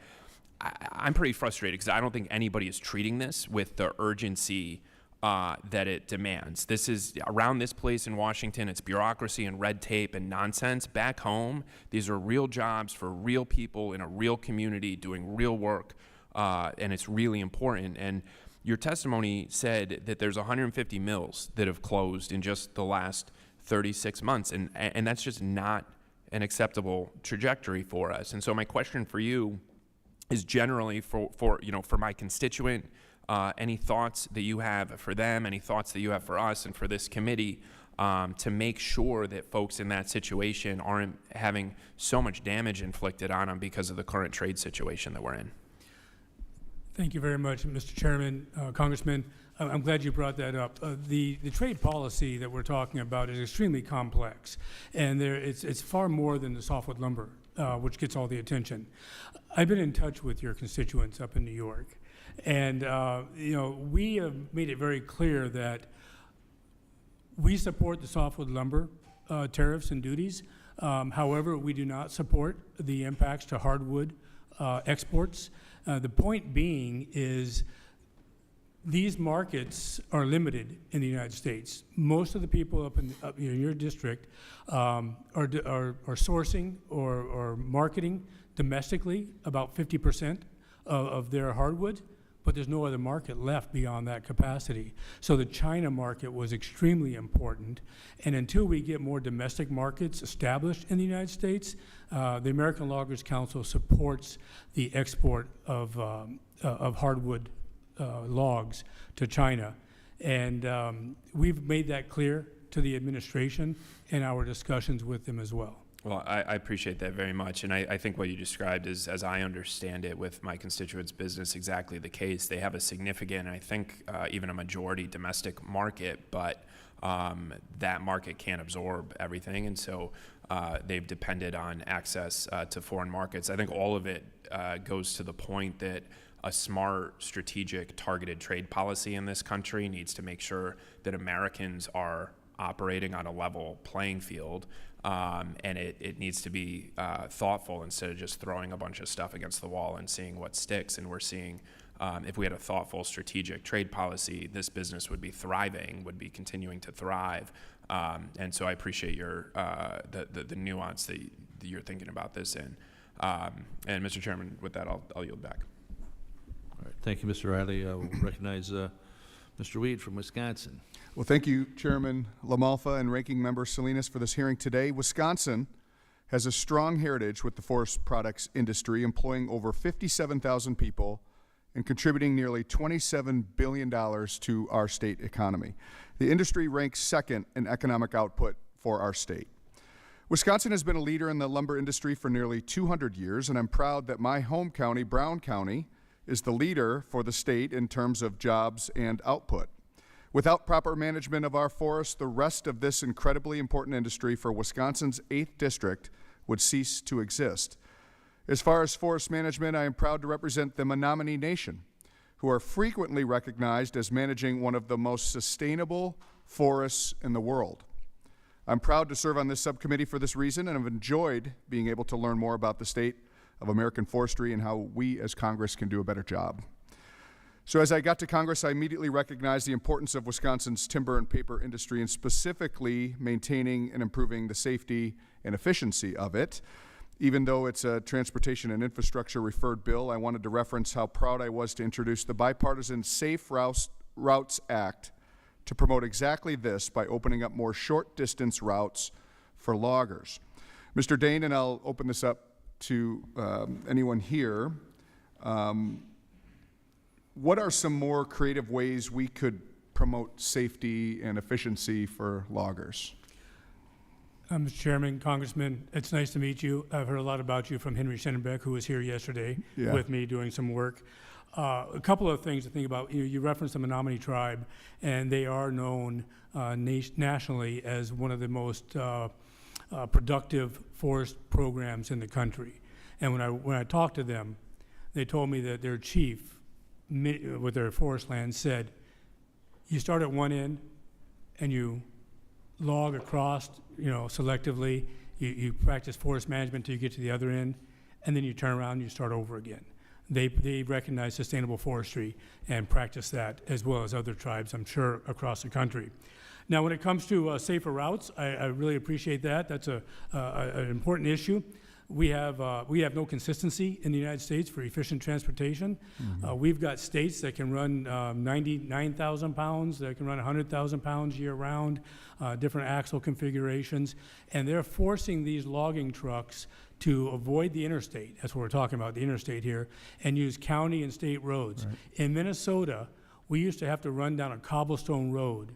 I'm pretty frustrated because I don't think anybody is treating this with the urgency that it demands. This is, around this place in Washington, it's bureaucracy and red tape and nonsense. Back home, these are real jobs for real people in a real community doing real work, and it's really important. And your testimony said that there's 150 mills that have closed in just the last 36 months, and that's just not an acceptable trajectory for us. And so my question for you is generally for my constituent, any thoughts that you have for them, any thoughts that you have for us and for this committee to make sure that folks in that situation aren't having so much damage inflicted on them because of the current trade situation that we're in. Thank you very much, Mr. Chairman, Congressman. I'm glad you brought that up. The trade policy that we're talking about is extremely complex, and it's far more than the softwood lumber, which gets all the attention. I've been in touch with your constituents up in New York, and we have made it very clear that we support the softwood lumber tariffs and duties. However, we do not support the impacts to hardwood exports. The point being is these markets are limited in the United States. Most of the people up in your district are sourcing or marketing domestically about 50% of their hardwood, but there's no other market left beyond that capacity. So the China market was extremely important, and until we get more domestic markets established in the United States, the American Loggers Council supports the export of hardwood logs to China. And we've made that clear to the administration in our discussions with them as well. Well, I appreciate that very much, and I think what you described is, as I understand it, with my constituents' business, exactly the case. They have a significant, and I think even a majority domestic market, but that market can't absorb everything, and so they've depended on access to foreign markets. I think all of it goes to the point that a smart, strategic, targeted trade policy in this country needs to make sure that Americans are operating on a level playing field. And it needs to be thoughtful instead of just throwing a bunch of stuff against the wall and seeing what sticks. And we're seeing if we had a thoughtful, strategic trade policy, this business would be thriving, would be continuing to thrive. And so I appreciate your the nuance that you're thinking about this in. And Mr. Chairman, with that, I'll yield back. All right, thank you, Mr. Riley. We'll recognize Mr. Weed from Wisconsin. Well, thank you, Chairman LaMalfa and Ranking Member Salinas, for this hearing today. Wisconsin has a strong heritage with the forest products industry, employing over 57,000 people and contributing nearly $27 billion to our state economy. The industry ranks second in economic output for our state. Wisconsin has been a leader in the lumber industry for nearly 200 years, and I'm proud that my home county, Brown County, is the leader for the state in terms of jobs and output. Without proper management of our forests, the rest of this incredibly important industry for Wisconsin's 8th district would cease to exist. As far as forest management, I am proud to represent the Menominee Nation, who are frequently recognized as managing one of the most sustainable forests in the world. I'm proud to serve on this subcommittee for this reason, and I've enjoyed being able to learn more about the state of American forestry and how we as Congress can do a better job. So as I got to Congress, I immediately recognized the importance of Wisconsin's timber and paper industry, and specifically maintaining and improving the safety and efficiency of it. Even though it's a transportation and infrastructure referred bill, I wanted to reference how proud I was to introduce the bipartisan Safe Routes Act to promote exactly this by opening up more short distance routes for loggers. Mr. Dane, and I'll open this up to anyone here, what are some more creative ways we could promote safety and efficiency for loggers? Mr. Chairman, Congressman, it's nice to meet you. I've heard a lot about you from Henry Schenenbeck, who was here yesterday with me doing some work. A couple of things to think about. You referenced the Menominee tribe, and they are known nationally as one of the most productive forest programs in the country. And when I talked to them, they told me that their chief with their forest land said, you start at one end and you log across, selectively, you practice forest management till you get to the other end, and then you turn around and you start over again. They recognize sustainable forestry and practice that, as well as other tribes, I'm sure, across the country. Now, when it comes to safer routes, I really appreciate that. That's an important issue. We have no consistency in the United States for efficient transportation. Mm-hmm. We've got states that can run 99,000 pounds, that can run 100,000 pounds year-round, different axle configurations, and they're forcing these logging trucks to avoid the interstate. That's what we're talking about, the interstate here, and use county and state roads. Right. In Minnesota, we used to have to run down a cobblestone road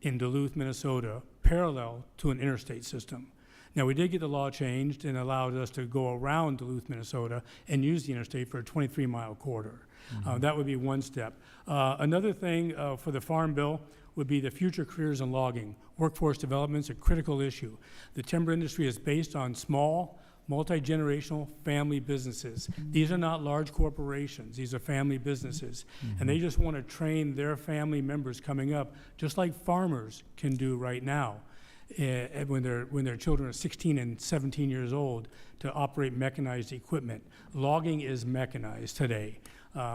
in Duluth, Minnesota, parallel to an interstate system. Now, we did get the law changed and allowed us to go around Duluth, Minnesota, and use the interstate for a 23-mile corridor. Mm-hmm. That would be one step. Another thing for the Farm Bill would be the future careers in logging. Workforce development is a critical issue. The timber industry is based on small, multi-generational family businesses. These are not large corporations. These are family businesses. Mm-hmm. And they just want to train their family members coming up, just like farmers can do right now. When their children are 16 and 17 years old, to operate mechanized equipment. Logging is mechanized today.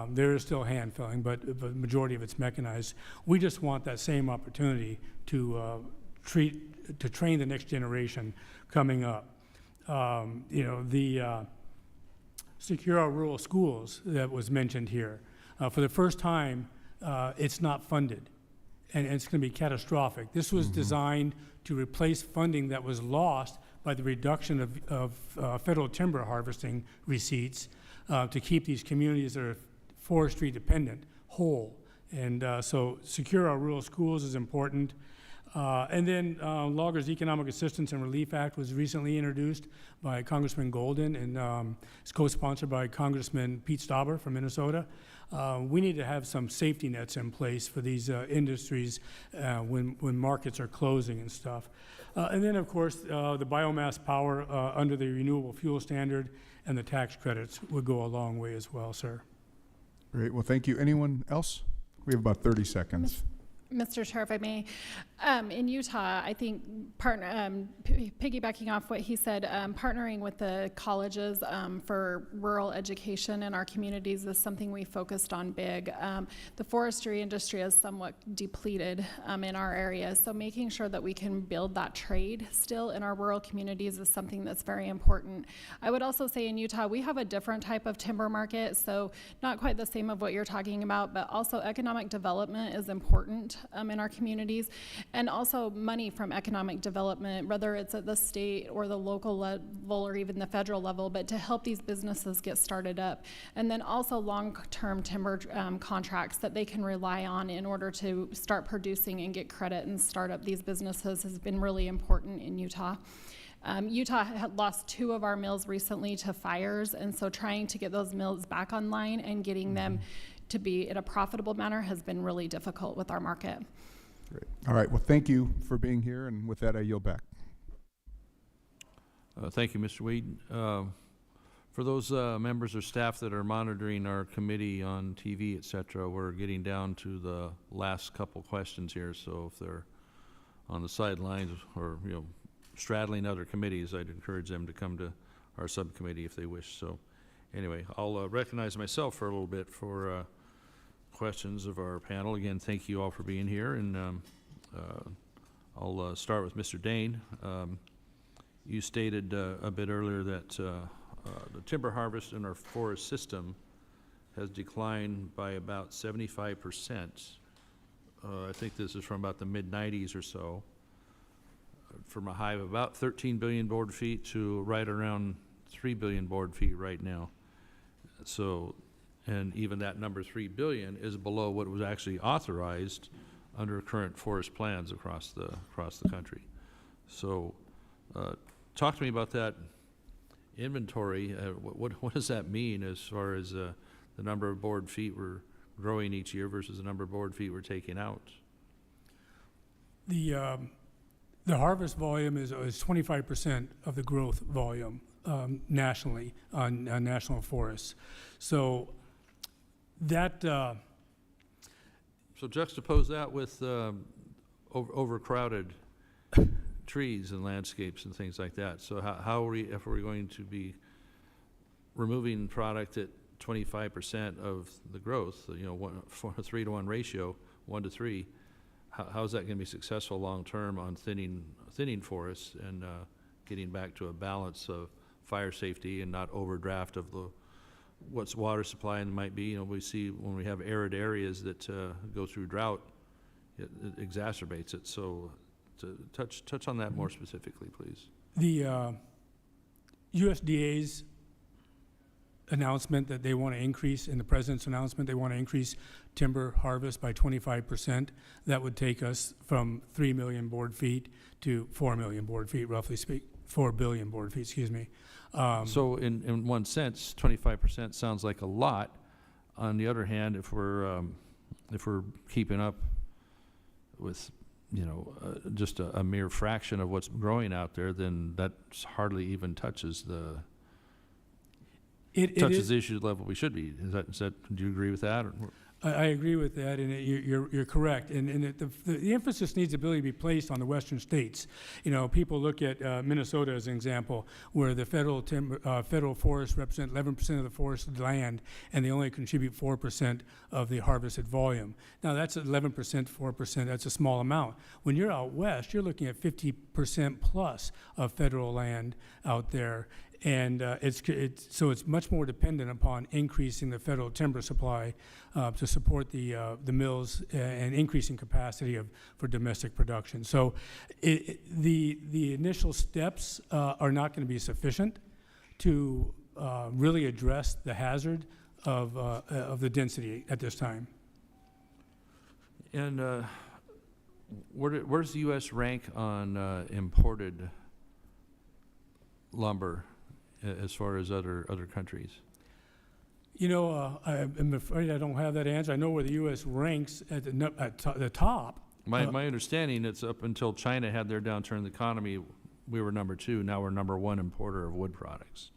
There is still hand felling, but the majority of it's mechanized. We just want that same opportunity to train the next generation coming up. The secure our rural schools that was mentioned here. For the first time, it's not funded, and it's going to be catastrophic. This was designed to replace funding that was lost by the reduction of federal timber harvesting receipts to keep these communities that are forestry dependent whole. And so secure our rural schools is important. And then Loggers Economic Assistance and Relief Act was recently introduced by Congressman Golden, and it's co-sponsored by Congressman Pete Stauber from Minnesota. We need to have some safety nets in place for these industries when markets are closing and stuff. And then, of course, the biomass power under the renewable fuel standard and the tax credits would go a long way as well, sir. Great. Well, thank you. Anyone else? We have about 30 seconds. Mr. Chair, if I may, in Utah, I think piggybacking off what he said, partnering with the colleges for rural education in our communities is something we focused on big. The forestry industry is somewhat depleted in our area, so making sure that we can build that trade still in our rural communities is something that's very important. I would also say in Utah, we have a different type of timber market, so not quite the same of what you're talking about, but also economic development is important in our communities, and also money from economic development, whether it's at the state or the local level or even the federal level, but to help these businesses get started up. And then also long-term timber contracts that they can rely on in order to start producing and get credit and start up these businesses has been really important in Utah. Utah had lost 2 of our mills recently to fires, and so trying to get those mills back online and getting them to be in a profitable manner has been really difficult with our market. Great. All right. Well, thank you for being here, and with that, I yield back. Thank you, Mr. Weed. For those members or staff that are monitoring our committee on TV, et cetera, we're getting down to the last couple questions here, so if they're on the sidelines or, you know, straddling other committees, I'd encourage them to come to our subcommittee if they wish. So anyway, I'll recognize myself for a little bit for questions of our panel. Again, thank you all for being here, and I'll start with Mr. Dane. You stated a bit earlier that the timber harvest in our forest system has declined by about 75%. I think this is from about the mid-90s or so, from a high of about 13 billion board feet to right around 3 billion board feet right now. So, and even that number 3 billion is below what was actually authorized under current forest plans across the country. So, talk to me about that inventory. What does that mean as far as the number of board feet we're growing each year versus the number of board feet we're taking out? The harvest volume is 25% of the growth volume nationally on national forests. So that. So juxtapose that with overcrowded trees and landscapes and things like that. So how are we, if we're going to be removing product at 25% of the growth, you know, for a 3-to-1 ratio, 1 to 3, how is that going to be successful long term on thinning forests and getting back to a balance of fire safety and not overdraft of what's water supply and might be? You know, we see when we have arid areas that go through drought, it exacerbates it. So to touch on that more specifically, please. The USDA's announcement that they want to increase, in the president's announcement, they want to increase timber harvest by 25%. That would take us from 3 million board feet to 4 million board feet, roughly speak, 4 billion board feet, excuse me. So in one sense, 25% sounds like a lot. On the other hand, if we're keeping up with, you know, just a mere fraction of what's growing out there, then that hardly even touches the issue level we should be. Is that? Do you agree with that? Or? I agree with that, and you're correct. And the emphasis needs to really be placed on the western states. You know, people look at Minnesota as an example, where the federal forests represent 11% of the forested land, and they only contribute 4% of the harvested volume. Now, that's 11%, 4%. That's a small amount. When you're out west, you're looking at 50% plus of federal land out there. And so it's much more dependent upon increasing the federal timber supply to support the mills and increasing capacity for domestic production. So the initial steps are not going to be sufficient to really address the hazard of the density at this time. And where does the U.S. rank on imported lumber as far as other countries? You know, I'm afraid I don't have that answer. I know where the U.S. ranks at the top. My understanding, it's up until China had their downturn in the economy, we were number 2. Now we're number 1 importer of wood products.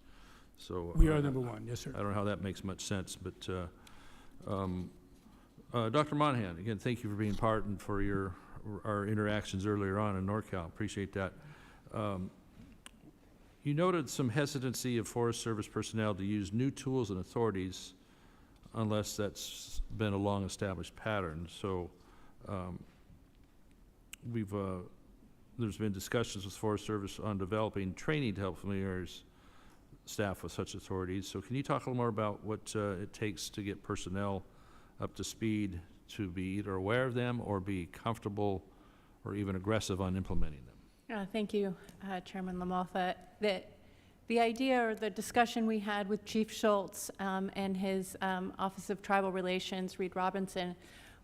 So We are number 1, yes, sir. I don't know how that makes much sense, but Dr. Monahan, again, thank you for being part and for our interactions earlier on in NorCal. Appreciate that. You noted some hesitancy of Forest Service personnel to use new tools and authorities unless that's been a long-established pattern. So there's been discussions with Forest Service on developing training to help familiarize staff with such authorities. So can you talk a little more about what it takes to get personnel up to speed to be either aware of them or be comfortable or even aggressive on implementing them? Thank you, Chairman LaMalfa. The idea or the discussion we had with Chief Schultz and his Office of Tribal Relations, Reed Robinson,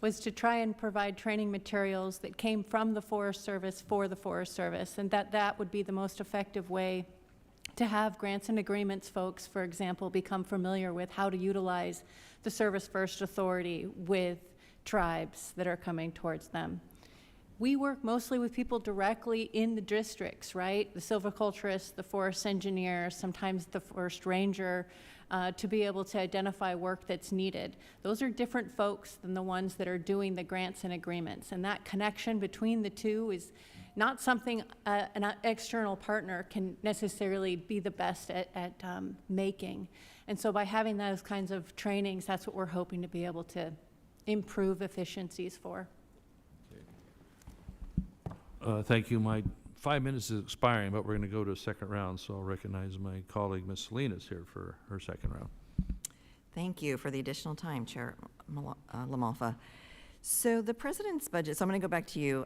was to try and provide training materials that came from the Forest Service for the Forest Service, and that would be the most effective way to have grants and agreements folks, for example, become familiar with how to utilize the Service First Authority with tribes that are coming towards them. We work mostly with people directly in the districts, right? The silviculturist, the forest engineer, sometimes the forest ranger, to be able to identify work that's needed. Those are different folks than the ones that are doing the grants and agreements. And that connection between the two is not something an external partner can necessarily be the best at making. And so by having those kinds of trainings, that's what we're hoping to be able to improve efficiencies for. Thank you. My 5 minutes is expiring, but we're going to go to a second round, so I'll recognize my colleague, Ms. Salinas, here for her second round. Thank you for the additional time, Chair LaMalfa. So the President's budget, so I'm going to go back to you,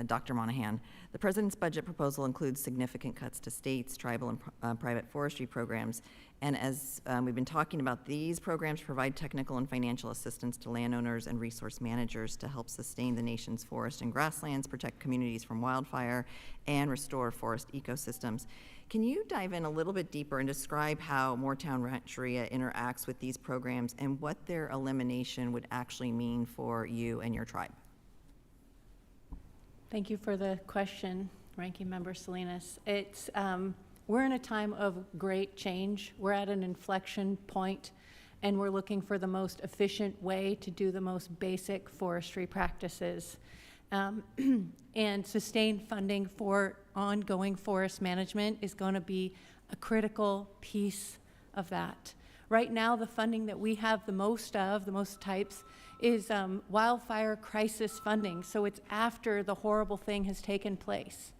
Dr. Monahan. The President's budget proposal includes significant cuts to states, tribal, and private forestry programs. And as we've been talking about, these programs provide technical and financial assistance to landowners and resource managers to help sustain the nation's forest and grasslands, protect communities from wildfire, and restore forest ecosystems. Can you dive in a little bit deeper and describe how Moortown Rancheria interacts with these programs and what their elimination would actually mean for you and your tribe? Thank you for the question, Ranking Member Salinas. We're in a time of great change. We're at an inflection point, and we're looking for the most efficient way to do the most basic forestry practices. And sustained funding for ongoing forest management is going to be a critical piece of that. Right now, the funding that we have the most types, is wildfire crisis funding. So it's after the horrible thing has taken place.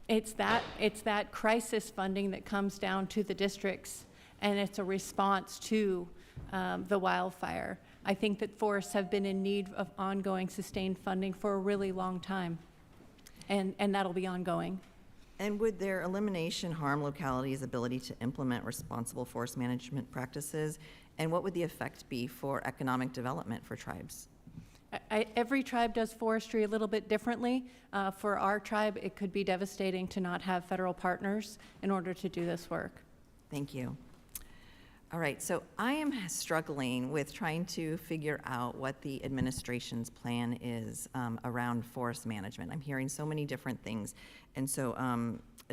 It's that crisis funding that comes down to the districts, and it's a response to the wildfire. I think that forests have been in need of ongoing sustained funding for a really long time, and that'll be ongoing. And would their elimination harm localities' ability to implement responsible forest management practices? And what would the effect be for economic development for tribes? Every tribe does forestry a little bit differently. For our tribe, it could be devastating to not have federal partners in order to do this work. Thank you. All right, so I am struggling with trying to figure out what the administration's plan is around forest management. I'm hearing so many different things. And so,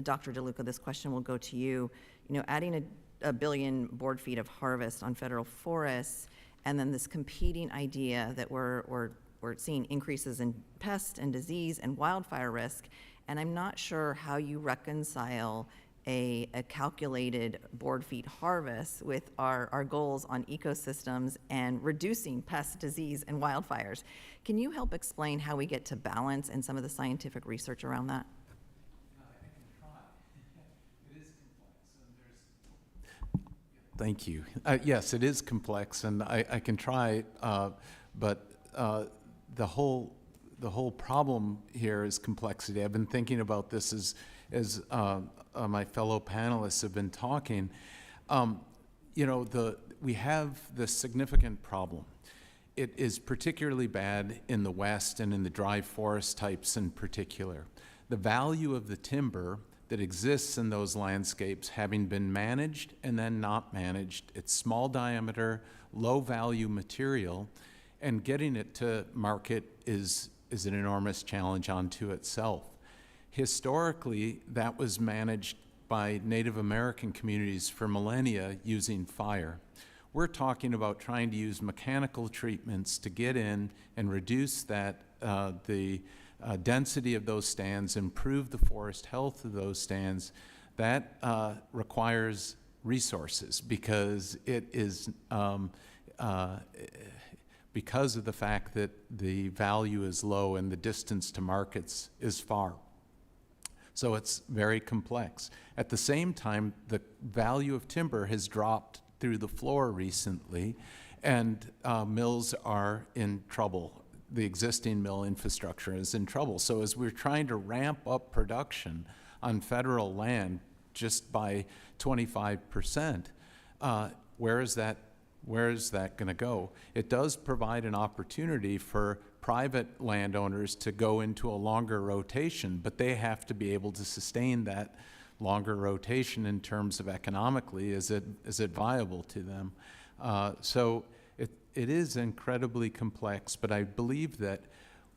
Dr. DeLuca, this question will go to you. You know, adding a billion board feet of harvest on federal forests, and then this competing idea that we're seeing increases in pest and disease and wildfire risk, and I'm not sure how you reconcile a calculated board feet harvest with our goals on ecosystems and reducing pest, disease, and wildfires. Can you help explain how we get to balance and some of the scientific research around that? Thank you. Yes, it is complex, and I can try, but the whole problem here is complexity. I've been thinking about this as my fellow panelists have been talking. You know, we have this significant problem. it is particularly bad in the West and in the dry forest types in particular. The value of the timber that exists in those landscapes, having been managed and then not managed, it's small diameter, low value material, and getting it to market is an enormous challenge unto itself. Historically, that was managed by Native American communities for millennia using fire. We're talking about trying to use mechanical treatments to get in and reduce that, the density of those stands, improve the forest health of those stands. That requires resources because it is because of the fact that the value is low and the distance to markets is far. So it's very complex. At the same time, the value of timber has dropped through the floor recently, and mills are in trouble. The existing mill infrastructure is in trouble. So as we're trying to ramp up production on federal land just by 25%, where is that going to go? It does provide an opportunity for private landowners to go into a longer rotation, but they have to be able to sustain that longer rotation in terms of economically, is it viable to them? So it is incredibly complex, but I believe that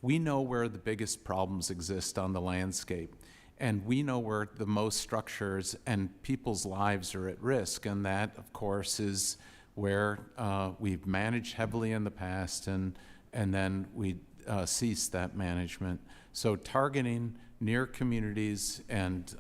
we know where the biggest problems exist on the landscape, and we know where the most structures and people's lives are at risk, and that, of course, is where we've managed heavily in the past, and then we ceased that management. So targeting near communities and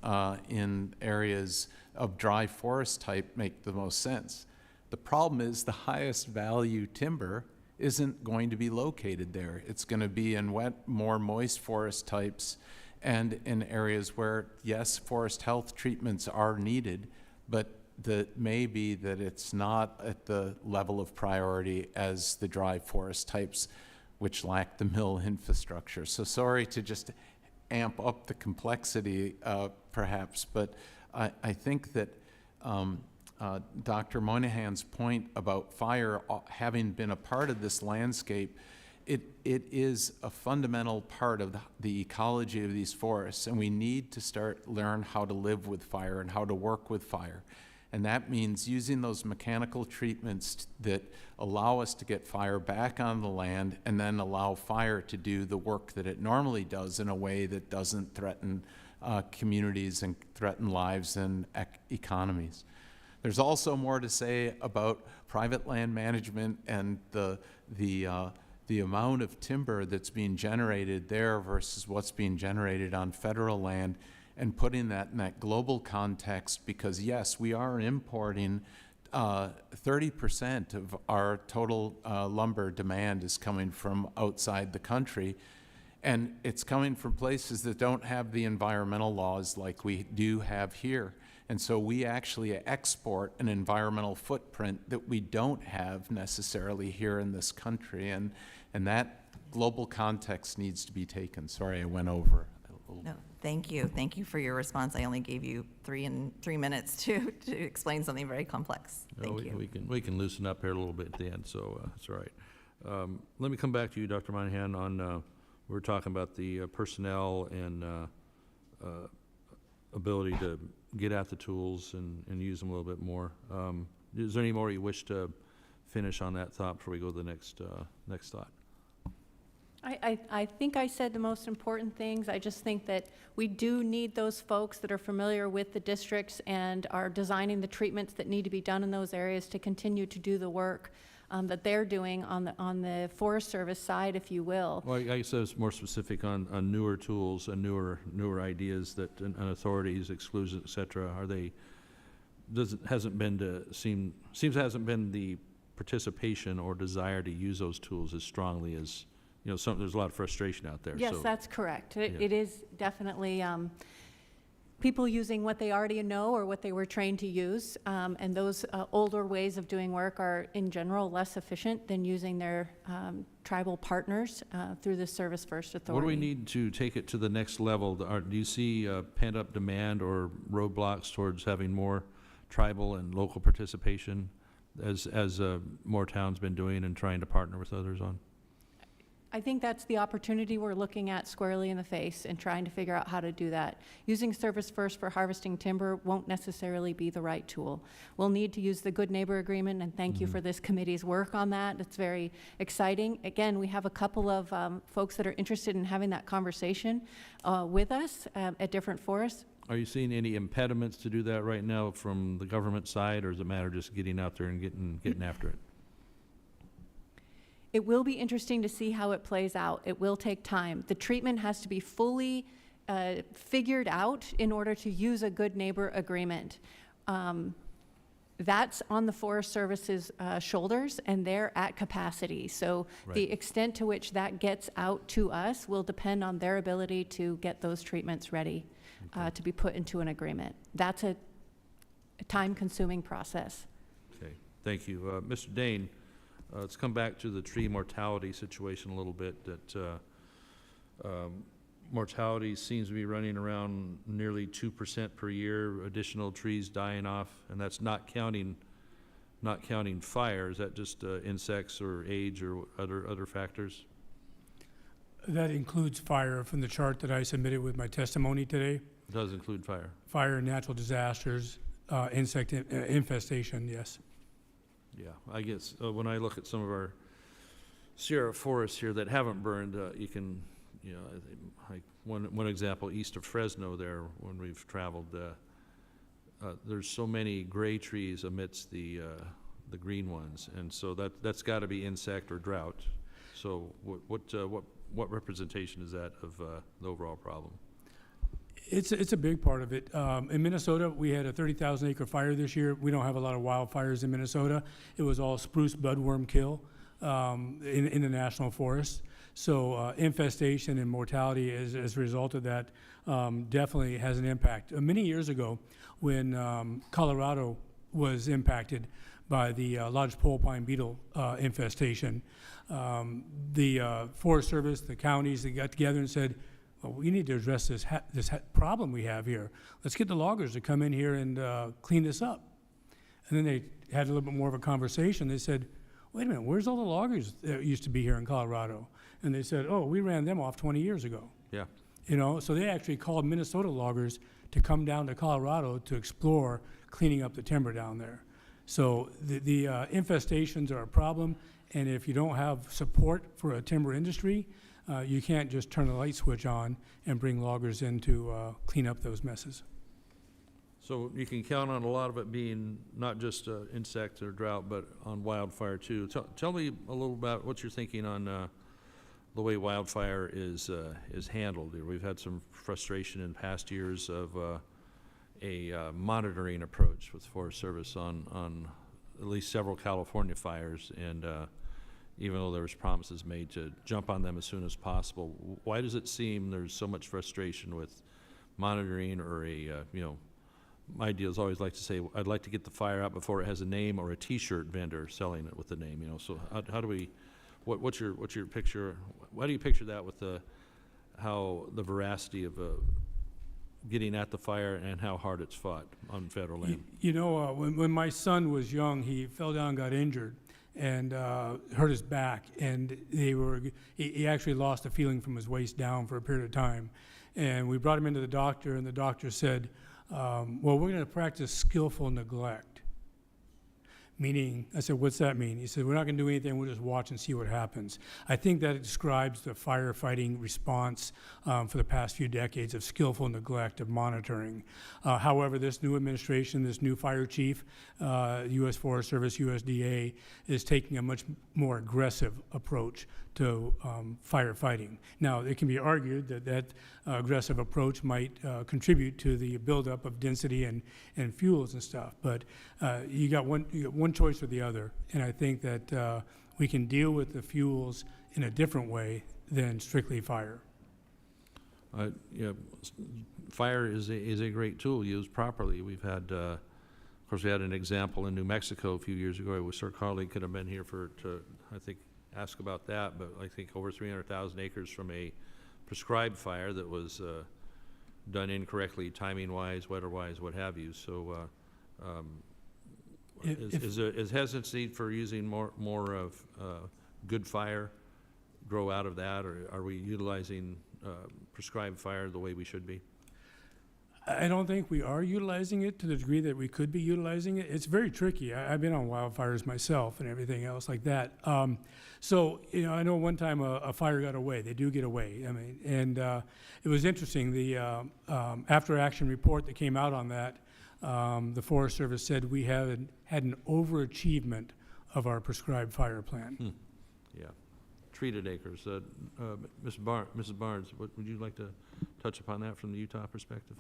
in areas of dry forest type make the most sense. The problem is the highest value timber isn't going to be located there. It's going to be in wet, more moist forest types and in areas where, yes, forest health treatments are needed, but that may be that it's not at the level of priority as the dry forest types, which lack the mill infrastructure. So sorry to just amp up the complexity, perhaps, but I think that Dr. Moynihan's point about fire having been a part of this landscape, it is a fundamental part of the ecology of these forests, and we need to learn how to live with fire and how to work with fire. And that means using those mechanical treatments that allow us to get fire back on the land and then allow fire to do the work that it normally does in a way that doesn't threaten communities and threaten lives and economies. There's also more to say about private land management and the amount of timber that's being generated there versus what's being generated on federal land, and putting that in that global context, because yes, we are importing 30% of our total lumber demand is coming from outside the country, and it's coming from places that don't have the environmental laws like we do have here. And so we actually export an environmental footprint that we don't have necessarily here in this country, and that global context needs to be taken. Sorry, I went over a little. No, thank you. Thank you for your response. I only gave you three minutes to explain something very complex. Thank you. We can loosen up here a little bit at the end, so it's all right. Let me come back to you, Dr. Moynihan, on we were talking about the personnel and ability to get at the tools and use them a little bit more. Is there any more you wish to finish on that thought before we go to the next thought? I think I said the most important things. I just think that we do need those folks that are familiar with the districts and are designing the treatments that need to be done in those areas to continue to do the work that they're doing on the Forest Service side, if you will. Well, I guess I was more specific on newer tools and newer ideas that and authorities, exclusions, et cetera. Are they? Hasn't been the participation or desire to use those tools as strongly as, you know, there's a lot of frustration out there. Yes, so, that's correct. Yeah. It is definitely people using what they already know or what they were trained to use, and those older ways of doing work are, in general, less efficient than using their tribal partners through the Service First Authority. What do we need to take it to the next level? Do you see pent-up demand or roadblocks towards having more tribal and local participation as more towns been doing and trying to partner with others on? I think that's the opportunity we're looking at squarely in the face and trying to figure out how to do that. Using Service First for harvesting timber won't necessarily be the right tool. We'll need to use the Good Neighbor Agreement, and thank you for this committee's work on that. It's very exciting. Again, we have a couple of folks that are interested in having that conversation with us at different forests. Are you seeing any impediments to do that right now from the government side, or is it a matter of just getting out there and getting after it? It will be interesting to see how it plays out. It will take time. The treatment has to be fully figured out in order to use a Good Neighbor Agreement. That's on the Forest Service's shoulders, and they're at capacity. So the extent to which that gets out to us will depend on their ability to get those treatments ready to be put into an agreement. That's a time-consuming process. Okay, thank you. Mr. Dane, let's come back to the tree mortality situation a little bit. That mortality seems to be running around nearly 2% per year, additional trees dying off, and that's not counting fire. Is that just insects or age or other factors? That includes fire from the chart that I submitted with my testimony today. It does include fire. Fire, natural disasters, insect infestation, yes. Yeah, I guess when I look at some of our Sierra forests here that haven't burned, you can, like one example east of Fresno there, when we've traveled, there's so many gray trees amidst the green ones, and so that's got to be insect or drought. So what representation is that of the overall problem? It's a big part of it. In Minnesota, we had a 30,000 acre fire this year. We don't have a lot of wildfires in Minnesota. It was all spruce budworm kill in the national forest. So infestation and mortality as a result of that definitely has an impact. Many years ago, when Colorado was impacted by the lodgepole pine beetle infestation, the Forest Service, the counties, they got together and said, well, we need to address this problem we have here. Let's get the loggers to come in here and clean this up. And then they had a little bit more of a conversation. They said, wait a minute, where's all the loggers that used to be here in Colorado? And they said, oh, we ran them off 20 years ago. Yeah. So they actually called Minnesota loggers to come down to Colorado to explore cleaning up the timber down there. So the infestations are a problem, and if you don't have support for a timber industry, you can't just turn a light switch on and bring loggers in to clean up those messes. So you can count on a lot of it being not just insect or drought, but on wildfire too. Tell me a little about what you're thinking on the way wildfire is handled. We've had some frustration in past years of a monitoring approach with Forest Service on at least several California fires, and even though there was promises made to jump on them as soon as possible, why does it seem there's so much frustration with monitoring, or my deal is always like to say, I'd like to get the fire out before it has a name, or a T-shirt vendor selling it with the name, so how do we, what's your picture, why do you picture that with how the veracity of getting at the fire and how hard it's fought on federal land? When my son was young, he fell down and got injured and hurt his back, and he actually lost a feeling from his waist down for a period of time. And we brought him into the doctor, and the doctor said, well, we're going to practice skillful neglect. Meaning, I said, what's that mean? He said, we're not going to do anything, we'll just watch and see what happens. I think that describes the firefighting response for the past few decades of skillful neglect of monitoring. However, this new administration, this new fire chief, U.S. Forest Service, USDA, is taking a much more aggressive approach to firefighting. Now, it can be argued that aggressive approach might contribute to the buildup of density and fuels and stuff, but you got one choice or the other, and I think that we can deal with the fuels in a different way than strictly fire. Fire is a great tool used properly. We've had, of course, we had an example in New Mexico a few years ago. I wish our colleague could have been here to ask about that, but I think over 300,000 acres from a prescribed fire that was done incorrectly, timing-wise, weather-wise, what have you. So Is hesitancy for using more of good fire grow out of that, or are we utilizing prescribed fire the way we should be? I don't think we are utilizing it to the degree that we could be utilizing it. It's very tricky. I've been on wildfires myself and everything else like that. So, I know one time a fire got away. They do get away. I mean, and it was interesting. The after action report that came out on that, the Forest Service said we had an overachievement of our prescribed fire plan. Yeah. Treated acres. Mrs. Barnes, would you like to touch upon that from the Utah perspective?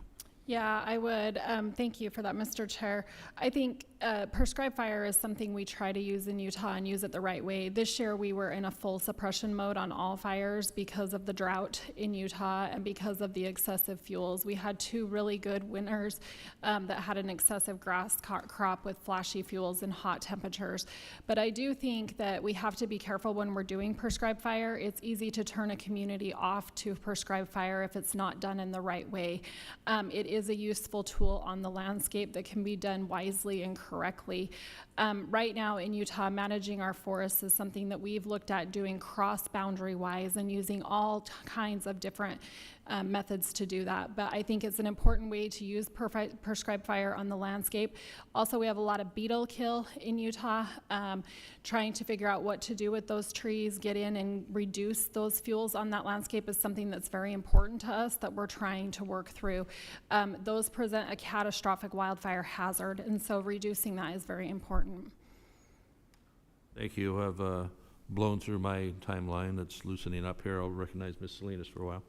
Yeah, I would. Thank you for that, Mr. Chair. I think prescribed fire is something we try to use in Utah and use it the right way. This year we were in a full suppression mode on all fires because of the drought in Utah and because of the excessive fuels. We had 2 really good winters that had an excessive grass crop with flashy fuels and hot temperatures. But I do think that we have to be careful when we're doing prescribed fire. It's easy to turn a community off to prescribed fire if it's not done in the right way. It is a useful tool on the landscape that can be done wisely and correctly. Right now in Utah, managing our forests is something that we've looked at doing cross-boundary wise and using all kinds of different methods to do that. But I think it's an important way to use prescribed fire on the landscape. Also, we have a lot of beetle kill in Utah. Trying to figure out what to do with those trees, get in and reduce those fuels on that landscape is something that's very important to us that we're trying to work through. Those present a catastrophic wildfire hazard, and so reducing that is very important. Thank you. I've blown through my timeline. That's loosening up here. I'll recognize Ms. Salinas for a while.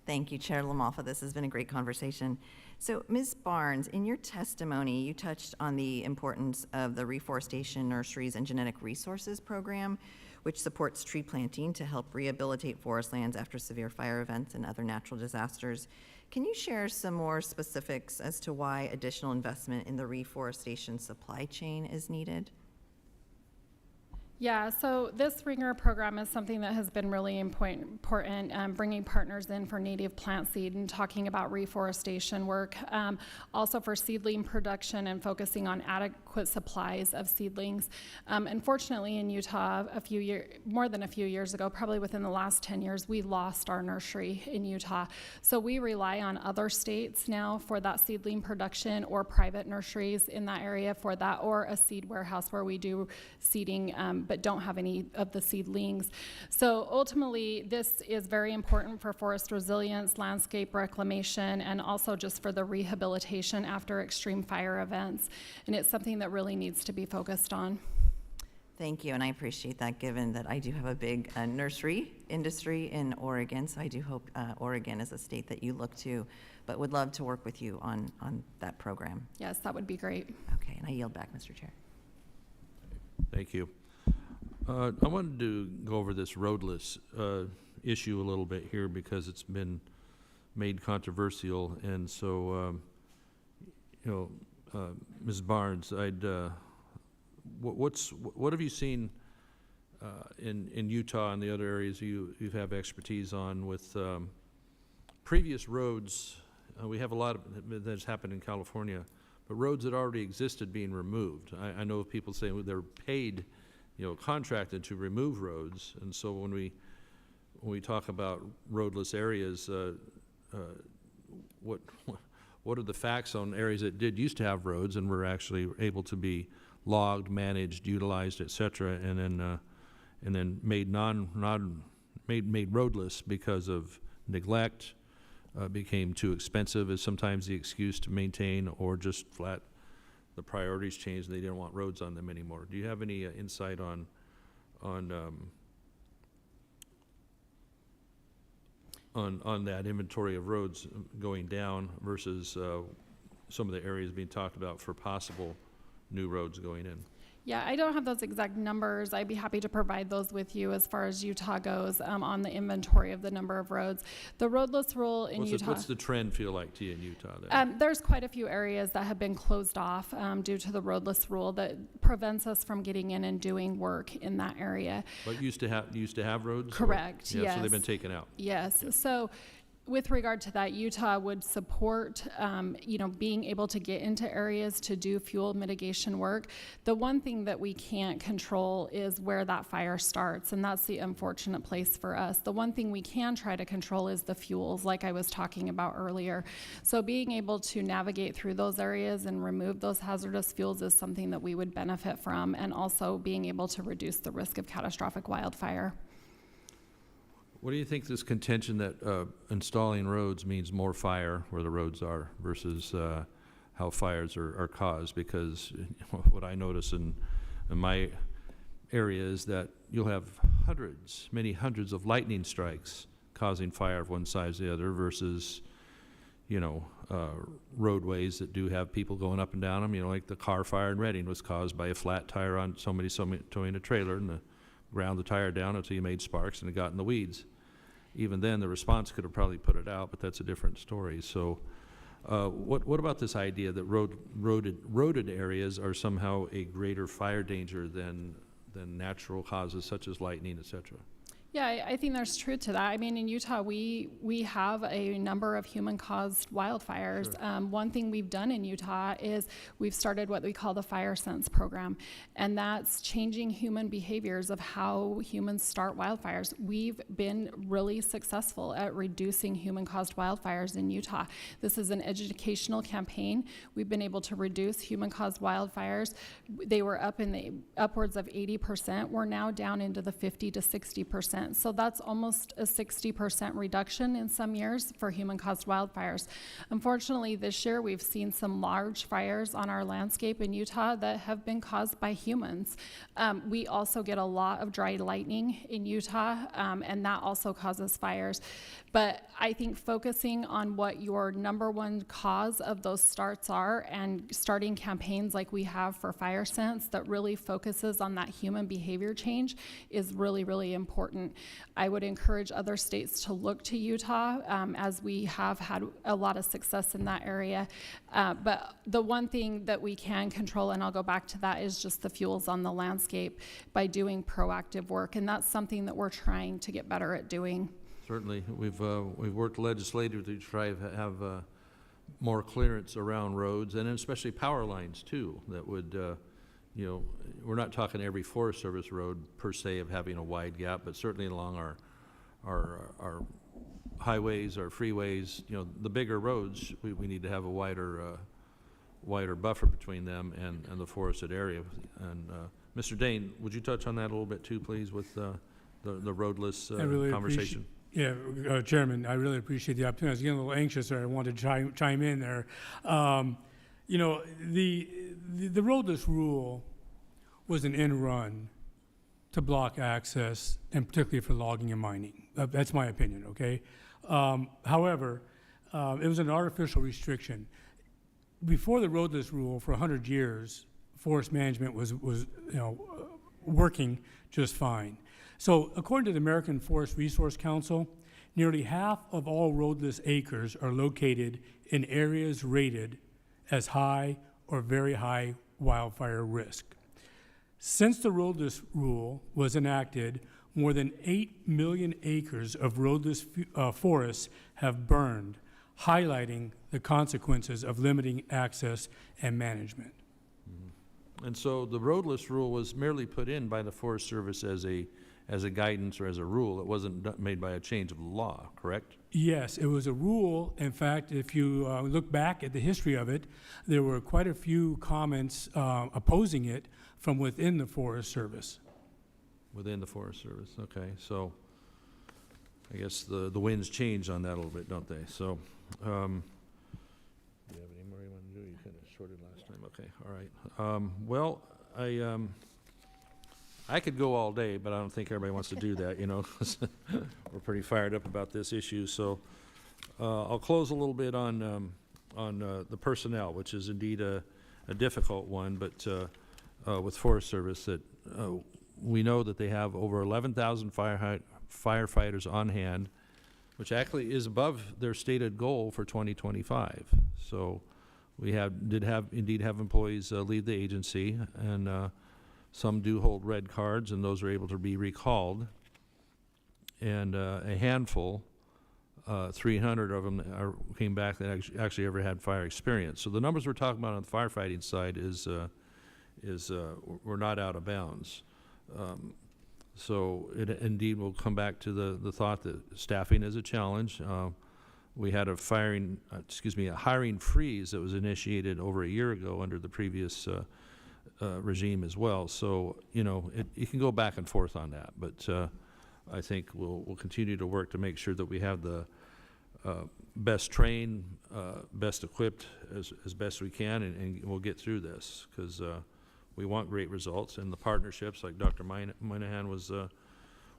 Thank you, Chair LaMalfa. This has been a great conversation. So, Ms. Barnes, in your testimony, you touched on the importance of the Reforestation Nurseries and Genetic Resources Program, which supports tree planting to help rehabilitate forest lands after severe fire events and other natural disasters. Can you share some more specifics as to why additional investment in the reforestation supply chain is needed? Yeah, so this Ringer program is something that has been really important, bringing partners in for native plant seed and talking about reforestation work, also for seedling production and focusing on adequate supplies of seedlings. Unfortunately, in Utah, more than a few years ago, probably within the last 10 years, we lost our nursery in Utah. So we rely on other states now for that seedling production, or private nurseries in that area for that, or a seed warehouse where we do seeding, but don't have any of the seedlings. So ultimately, this is very important for forest resilience, landscape reclamation, and also just for the rehabilitation after extreme fire events. And it's something that really needs to be focused on. Thank you, and I appreciate that, given that I do have a big nursery industry in Oregon, so I do hope Oregon is a state that you look to, but would love to work with you on that program. Yes, that would be great. Okay, and I yield back, Mr. Chair. Thank you. I wanted to go over this roadless issue a little bit here because it's been made controversial, and so, Ms. Barnes, what have you seen in Utah and the other areas you have expertise on with previous roads? We have a lot of that's happened in California, but roads that already existed being removed. I know people say they're paid, contracted to remove roads, and so when we talk about roadless areas, what are the facts on areas that used to have roads and were actually able to be logged, managed, utilized, et cetera, and then made made roadless because of neglect, became too expensive is sometimes the excuse to maintain, or just flat the priorities changed and they didn't want roads on them anymore. Do you have any insight on that inventory of roads going down versus some of the areas being talked about for possible new roads going in? Yeah, I don't have those exact numbers. I'd be happy to provide those with you as far as Utah goes on the inventory of the number of roads. The roadless rule in Utah. What's the trend feel like to you in Utah then? There's quite a few areas that have been closed off due to the roadless rule that prevents us from getting in and doing work in that area. But used to have roads? Correct, Yeah, yes. so they've been taken out. Yes, Yeah. so with regard to that, Utah would support, being able to get into areas to do fuel mitigation work. The one thing that we can't control is where that fire starts, and that's the unfortunate place for us. The one thing we can try to control is the fuels, like I was talking about earlier. So being able to navigate through those areas and remove those hazardous fuels is something that we would benefit from, and also being able to reduce the risk of catastrophic wildfire. What do you think this contention that installing roads means more fire where the roads are versus how fires are caused? Because what I notice in my area is that you'll have many hundreds of lightning strikes causing fire of one side or the other versus, roadways that do have people going up and down them. Like the car fire in Reading was caused by a flat tire on somebody towing a trailer and ground the tire down until you made sparks and it got in the weeds. Even then, the response could have probably put it out, but that's a different story. So what about this idea that roaded areas are somehow a greater fire danger than natural causes such as lightning, et cetera? Yeah, I think there's truth to that. I mean, in Utah, we have a number of human-caused wildfires. Sure. One thing we've done in Utah is we've started what we call the Fire Sense program, and that's changing human behaviors of how humans start wildfires. We've been really successful at reducing human-caused wildfires in Utah. This is an educational campaign. We've been able to reduce human-caused wildfires. They were up in the upwards of 80%. We're now down into the 50 to 60%. So that's almost a 60% reduction in some years for human-caused wildfires. Unfortunately, this year we've seen some large fires on our landscape in Utah that have been caused by humans. We also get a lot of dry lightning in Utah, and that also causes fires. But I think focusing on what your number one cause of those starts are and starting campaigns like we have for Fire Sense that really focuses on that human behavior change is really, really important. I would encourage other states to look to Utah as we have had a lot of success in that area. But the one thing that we can control, and I'll go back to that, is just the fuels on the landscape by doing proactive work. And that's something that we're trying to get better at doing. Certainly. We've worked legislatively to try to have more clearance around roads and especially power lines too that would, we're not talking every Forest Service road per se of having a wide gap, but certainly along our highways, our freeways, the bigger roads, we need to have a wider buffer between them and the forested area. And Mr. Dane, would you touch on that a little bit too, please, with the roadless conversation? Yeah, Chairman, I really appreciate the opportunity. I was getting a little anxious there. I wanted to chime in there. The roadless rule was an end run to block access, and particularly for logging and mining. That's my opinion, okay? However, it was an artificial restriction. Before the roadless rule, for 100 years, forest management was working just fine. So according to the American Forest Resource Council, nearly half of all roadless acres are located in areas rated as high or very high wildfire risk. Since the roadless rule was enacted, more than 8 million acres of roadless forests have burned, highlighting the consequences of limiting access and management. Mm-hmm. And so the roadless rule was merely put in by the Forest Service as a guidance or as a rule. It wasn't made by a change of the law, correct? Yes, it was a rule. In fact, if you look back at the history of it, there were quite a few comments opposing it from within the Forest Service. Within the Forest Service, okay. So I guess the winds change on that a little bit, don't they? So, do you have any more you want to do? You kind of shorted last time. Okay, all right. Well, I could go all day, but I don't think everybody wants to do that, We're pretty fired up about this issue. So I'll close a little bit on the personnel, which is indeed a difficult one, but with Forest Service, that we know that they have over 11,000 firefighters on hand, which actually is above their stated goal for 2025. So we did indeed have employees leave the agency, and some do hold red cards, and those are able to be recalled. And a handful 300 of them came back that actually ever had fire experience. So the numbers we're talking about on the firefighting side we're not out of bounds. So it indeed will come back to the thought that staffing is a challenge. We had a hiring freeze that was initiated over a year ago under the previous regime as well. So, you know, it can go back and forth on that, but I think we'll continue to work to make sure that we have the best trained, best equipped as best we can, and we'll get through this, because we want great results, and the partnerships like Dr. Moynihan was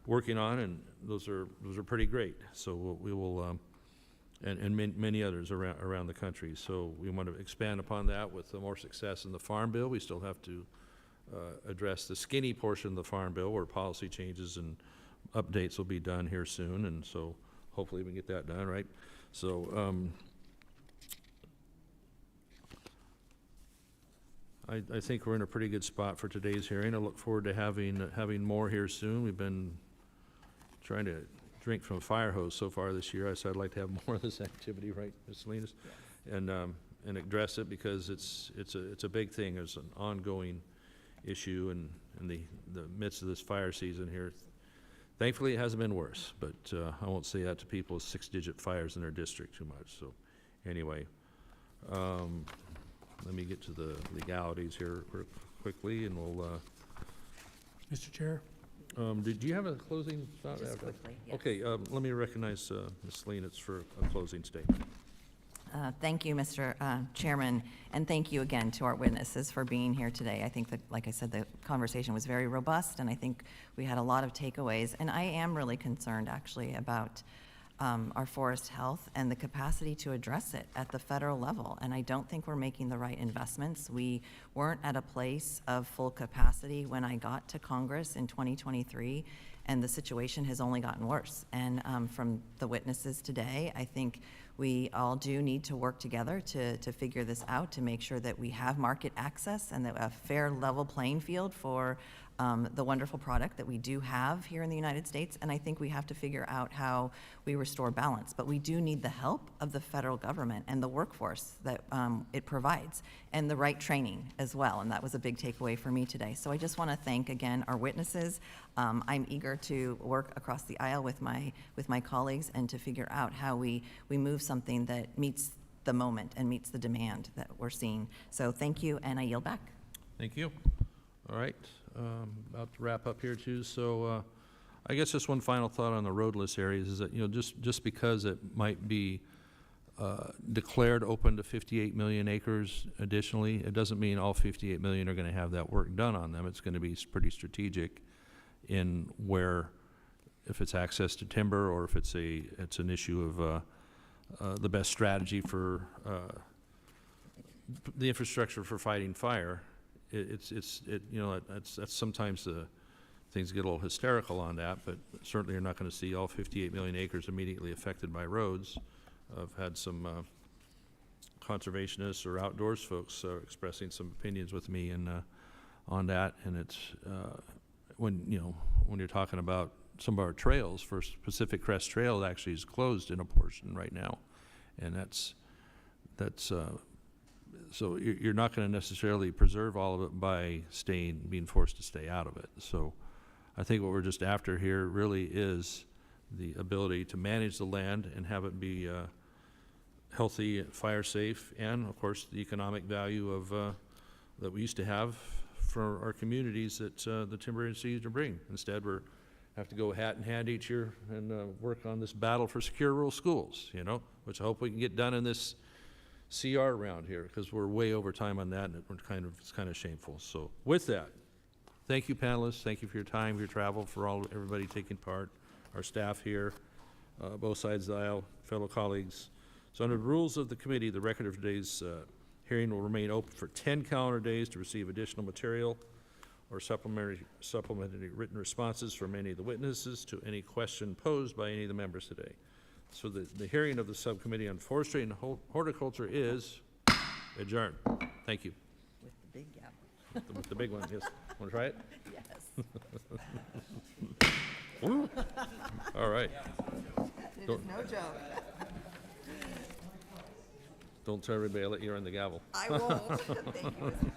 working on, and those are pretty great. So we will, and many others around the country. So we want to expand upon that with more success in the Farm Bill. We still have to address the skinny portion of the Farm Bill, where policy changes and updates will be done here soon, and so hopefully we can get that done, right? So I think we're in a pretty good spot for today's hearing. I look forward to having more here soon. We've been trying to drink from a fire hose so far this year, so I'd like to have more of this activity, right, Ms. Salinas? Yes. And address it, because it's a big thing. There's an ongoing issue in the midst of this fire season here. Thankfully, it hasn't been worse, but I won't say that to people with 6-digit fires in their district too much. So anyway, let me get to the legalities here quickly, and we'll... Mr. Chair? Did you have a closing thought? Just quickly, yes. Okay, let me recognize Ms. Salinas for a closing statement. Thank you, Mr. Chairman, and thank you again to our witnesses for being here today. I think that, like I said, the conversation was very robust, and I think we had a lot of takeaways. And I am really concerned, actually, about our forest health and the capacity to address it at the federal level. And I don't think we're making the right investments. We weren't at a place of full capacity when I got to Congress in 2023, and the situation has only gotten worse. And from the witnesses today, I think we all do need to work together to figure this out, to make sure that we have market access and that a fair level playing field for the wonderful product that we do have here in the United States. And I think we have to figure out how we restore balance. But we do need the help of the federal government and the workforce that it provides, and the right training as well. And that was a big takeaway for me today. So I just want to thank again our witnesses. I'm eager to work across the aisle with my colleagues and to figure out how we move something that meets the moment and meets the demand that we're seeing. So thank you, and I yield back. Thank you. All right, about to wrap up here too. So I guess just one final thought on the roadless areas is that, you know, just because it might be declared open to 58 million acres additionally, it doesn't mean all 58 million are going to have that work done on them. It's going to be pretty strategic in where, if it's access to timber, or if it's an issue of the best strategy for the infrastructure for fighting fire. That's sometimes things get a little hysterical on that, but certainly you're not going to see all 58 million acres immediately affected by roads. I've had some conservationists or outdoors folks expressing some opinions with me on that, and it's when you're talking about some of our trails, First Pacific Crest Trail actually is closed in a portion right now, and that's so you're not going to necessarily preserve all of it by being forced to stay out of it. So I think what we're just after here really is the ability to manage the land and have it be healthy, fire safe, and of course the economic value of that we used to have for our communities that the timber industry used to bring. Instead, we have to go hat in hand each year and work on this battle for secure rural schools, which I hope we can get done in this CR around here, because we're way over time on that, and it's kind of shameful. So with that, thank you, panelists. Thank you for your time, your travel, for everybody taking part, our staff here, both sides of the aisle, fellow colleagues. So under the rules of the committee, the record of today's hearing will remain open for 10 calendar days to receive additional material or supplementary written responses from any of the witnesses to any question posed by any of the members today. So the hearing of the Subcommittee on Forestry and Horticulture is adjourned. Thank you. With the big gap. With the big one, yes. Want to try it? Yes. All right. It is Don't- no joke. Don't tell everybody I let you on the gavel. I won't. Thank you, Mr.